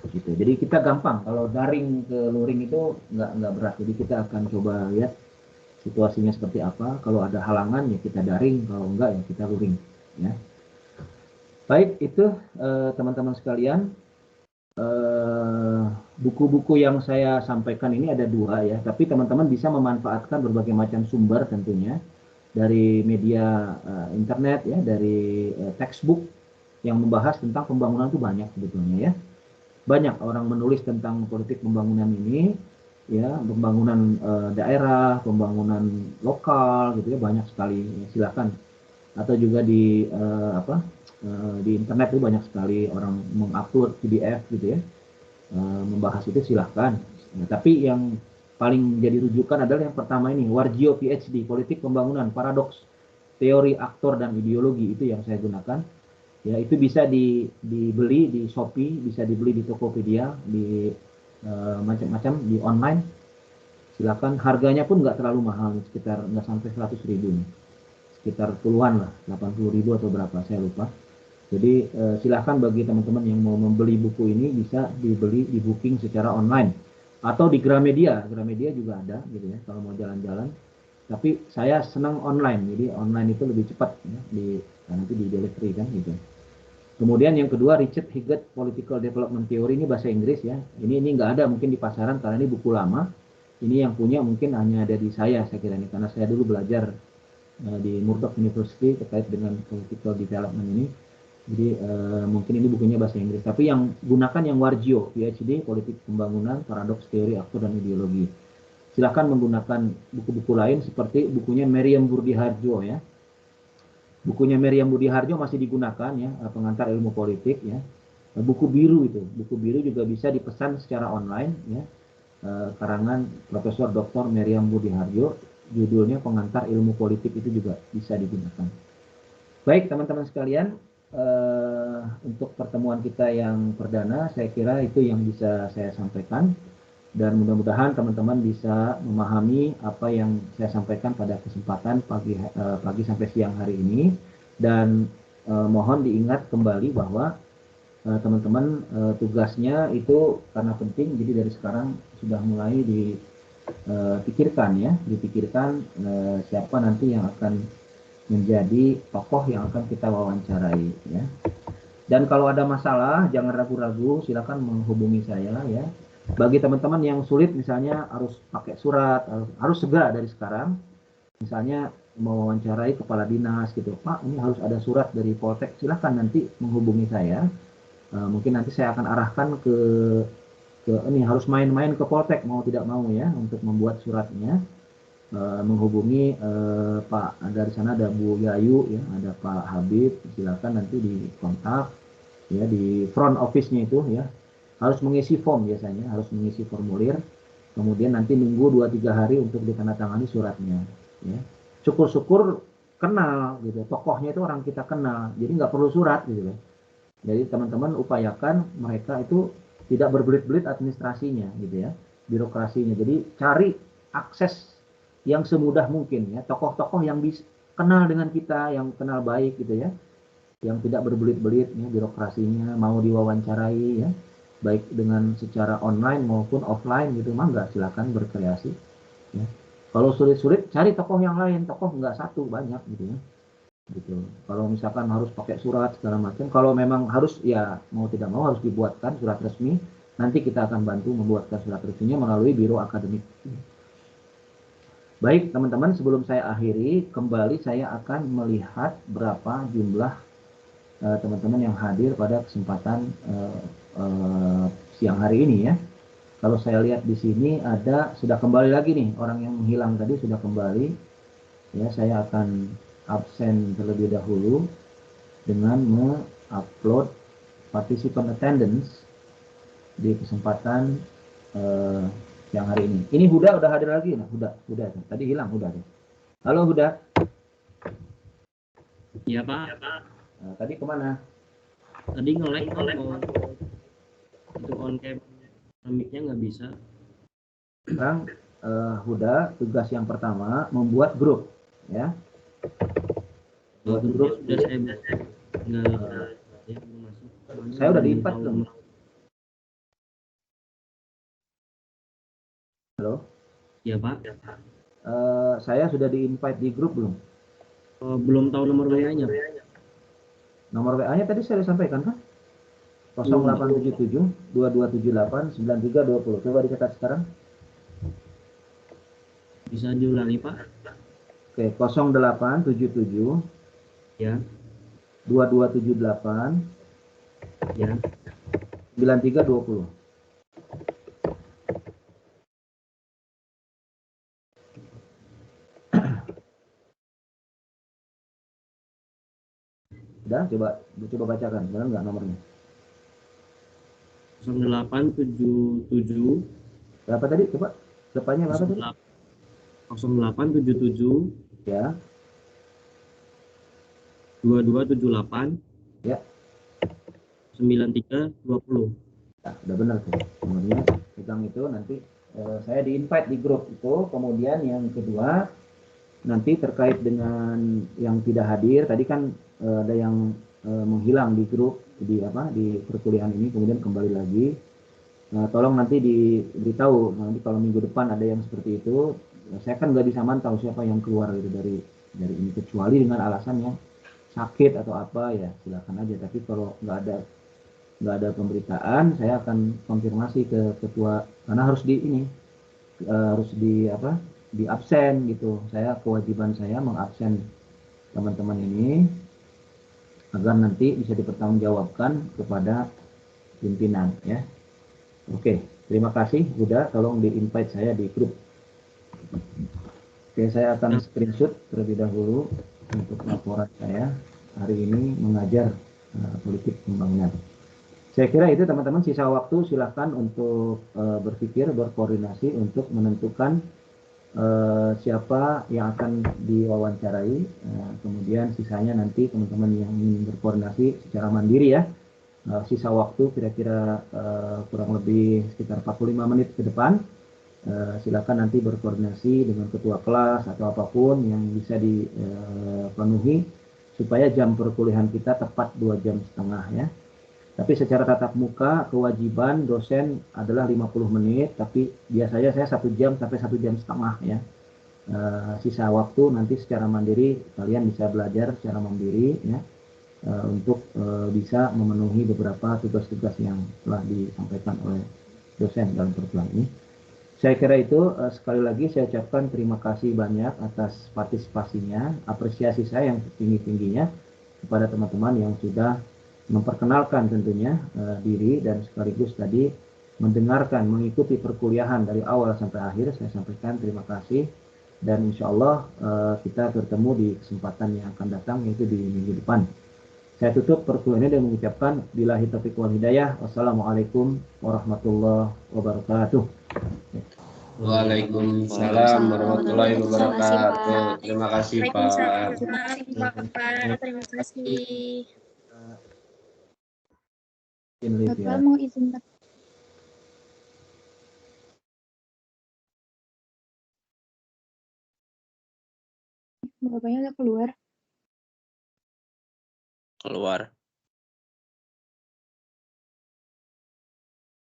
Speaker 1: Gitu. Jadi kita gampang, kalau daring ke luring itu nggak berat, jadi kita akan coba lihat situasinya seperti apa. Kalau ada halangan ya kita daring, kalau enggak ya kita luring ya. Baik, itu teman-teman sekalian, buku-buku yang saya sampaikan ini ada 2 ya, tapi teman-teman bisa memanfaatkan berbagai macam sumber tentunya, dari media internet ya, dari textbook yang membahas tentang pembangunan itu banyak sebetulnya ya. Banyak orang menulis tentang politik pembangunan ini ya, pembangunan daerah, pembangunan lokal gitu ya, banyak sekali ya, silakan. Atau juga di internet itu banyak sekali orang mengupload PDF gitu ya, membahas itu silahkan. Nah, tapi yang paling jadi rujukan adalah yang pertama ini, Warjio PhD, Politik Pembangunan, Paradoks, Teori, Aktor, dan Ideologi, itu yang saya gunakan. Ya, itu bisa dibeli di Shopee, bisa dibeli di Tokopedia, di macam-macam di online. Silakan, harganya pun nggak terlalu mahal, sekitar nggak sampai 100.000 nih. Sekitar puluhan lah, 80.000 atau berapa, saya lupa. Jadi silahkan bagi teman-teman yang mau membeli buku ini bisa dibeli, di booking secara online atau di Gramedia. Gramedia juga ada gitu ya kalau mau jalan-jalan. Tapi saya senang online, jadi online itu lebih cepat ya, nanti di delivery kan gitu. Kemudian yang kedua, Richard Higgett Political Development Theory, ini bahasa Inggris ya. Ini nggak ada mungkin di pasaran karena ini buku lama. Ini yang punya mungkin hanya ada di saya kira ini, karena saya dulu belajar di Murdoch University terkait dengan political development ini. Jadi mungkin ini bukunya bahasa Inggris, tapi yang gunakan yang Wargio, PhD, Politik Pembangunan, Paradoks Teori Aktor dan Ideologi. Silakan menggunakan buku-buku lain seperti bukunya Meriam Burdiharjo ya. Bukunya Meriam Burdiharjo masih digunakan ya, Pengantar Ilmu Politik ya. Buku biru itu, buku biru juga bisa dipesan secara online ya. Karangan Profesor Dr. Meriam Burdiharjo, judulnya Pengantar Ilmu Politik, itu juga bisa digunakan. Baik teman-teman sekalian, untuk pertemuan kita yang perdana saya kira itu yang bisa saya sampaikan, dan mudah-mudahan teman-teman bisa memahami apa yang saya sampaikan pada kesempatan pagi sampai siang hari ini, dan mohon diingat kembali bahwa teman-teman tugasnya itu karena penting, jadi dari sekarang sudah mulai dipikirkan ya, siapa nanti yang akan menjadi tokoh yang akan kita wawancarai ya. Dan kalau ada masalah jangan ragu-ragu, silakan menghubungi saya ya. Bagi teman-teman yang sulit misalnya harus pakai surat, harus segera dari sekarang. Misalnya mau wawancarai kepala dinas gitu, Pak ini harus ada surat dari Poltek, silakan nanti menghubungi saya. Mungkin nanti saya akan arahkan ke ini harus main-main ke Poltek mau tidak mau ya untuk membuat suratnya. Menghubungi Pak, dari sana ada Bu Yayu ya, ada Pak Habib, silakan nanti dikontak ya di front office-nya itu ya. Harus mengisi form biasanya, harus mengisi formulir, kemudian nanti nunggu 2-3 hari untuk ditandatangani suratnya ya. Syukur-syukur kenal gitu, tokohnya itu orang kita kenal, jadi nggak perlu surat gitu loh. Jadi teman-teman upayakan mereka itu tidak berbelit-belit administrasinya gitu ya, birokrasinya. Jadi cari akses yang semudah mungkin ya, tokoh-tokoh yang kenal dengan kita, yang kenal baik gitu ya, yang tidak berbelit-belit ya birokrasinya, mau diwawancarai ya, baik dengan secara online maupun offline gitu, mangga silakan berkreasi ya. Kalau sulit-sulit cari tokoh yang lain, tokoh nggak satu, banyak gitu ya. Gitu. Kalau misalkan harus pakai surat segala macam, kalau memang harus ya mau tidak mau harus dibuatkan surat resmi, nanti kita akan bantu membuatkan surat resminya melalui biro akademik. Baik teman-teman, sebelum saya akhiri, kembali saya akan melihat berapa jumlah teman-teman yang hadir pada kesempatan siang hari ini ya. Kalau saya lihat di sini ada, sudah kembali lagi nih, orang yang menghilang tadi sudah kembali. Ya, saya akan absen terlebih dahulu dengan mengupload participant attendance di kesempatan yang hari ini. Ini Huda udah hadir lagi, nah Huda tadi hilang Huda. Halo Huda.
Speaker 14: Iya Pak.
Speaker 1: Nah, tadi kemana?
Speaker 14: Tadi nge-lag mau itu on cam, mic-nya nggak bisa.
Speaker 1: Sekarang Huda tugas yang pertama membuat grup ya. Buat grup.
Speaker 14: Sudah saya buat. Belum masuk.
Speaker 1: Saya udah di-invite belum? Halo?
Speaker 14: Iya Pak.
Speaker 1: Saya sudah di-invite di grup belum?
Speaker 14: Belum tahu nomor WA-nya.
Speaker 1: Nomor WA-nya tadi saya sampaikan kan? 0877 2278 9320. Coba dicatat sekarang.
Speaker 14: Bisa diulangi Pak?
Speaker 1: Oke, 0877
Speaker 14: ya.
Speaker 1: 2278
Speaker 14: ya.
Speaker 1: 9320. Udah, coba bacakan, benar nggak nomornya?
Speaker 14: 0877.
Speaker 1: Berapa tadi? Coba depannya berapa tadi?
Speaker 14: 0877
Speaker 1: ya.
Speaker 14: 2278
Speaker 1: ya.
Speaker 14: 9320.
Speaker 1: Nah, udah benar tuh nomornya. Pegang itu nanti saya di-invite di grup itu. Kemudian yang kedua nanti terkait dengan yang tidak hadir tadi kan ada yang menghilang di grup di perkuliahan ini, kemudian kembali lagi. Tolong nanti diberitahu nanti kalau minggu depan ada yang seperti itu. Saya kan nggak bisa mantau siapa yang keluar gitu dari ini, kecuali dengan alasan yang sakit atau apa ya silakan aja. Tapi kalau nggak ada pemberitaan, saya akan konfirmasi ke ketua karena harus di absen gitu. Kewajiban saya mengabsen teman-teman ini agar nanti bisa dipertanggungjawabkan kepada pimpinan ya. Oke, terima kasih Buda, tolong di-invite saya di grup. Oke, saya akan screenshot terlebih dahulu untuk laporan saya hari ini mengajar politik pembangunan. Saya kira itu teman-teman, sisa waktu silahkan untuk berpikir, berkoordinasi untuk menentukan siapa yang akan diwawancarai. Kemudian sisanya nanti teman-teman yang ingin berkoordinasi secara mandiri ya. Sisa waktu kira-kira kurang lebih sekitar 45 menit ke depan. Silakan nanti berkoordinasi dengan ketua kelas atau apapun yang bisa dipenuhi supaya jam perkuliahan kita tepat 2,5 jam ya. Tapi secara tatap muka kewajiban dosen adalah 50 menit, tapi biasanya saya 1 jam sampai 1,5 jam ya. Sisa waktu nanti secara mandiri kalian bisa belajar secara mandiri ya, untuk bisa memenuhi beberapa tugas-tugas yang telah disampaikan oleh dosen dalam perkuliahan ini. Saya kira itu, sekali lagi saya ucapkan terima kasih banyak atas partisipasinya, apresiasi saya yang tinggi-tingginya kepada teman-teman yang sudah memperkenalkan tentunya diri dan sekaligus tadi mendengarkan, mengikuti perkuliahan dari awal sampai akhir. Saya sampaikan terima kasih dan insya Allah kita bertemu di kesempatan yang akan datang, yaitu di minggu depan. Saya tutup perkuliahan ini dengan mengucapkan billahi taufiq wal hidayah. Wassalamualaikum warahmatullahi wabarakatuh.
Speaker 2: Waalaikumsalam warahmatullahi wabarakatuh. Terima kasih Pak.
Speaker 12: Terima kasih.
Speaker 9: Bapak mau izin Bapaknya udah keluar.
Speaker 3: Keluar.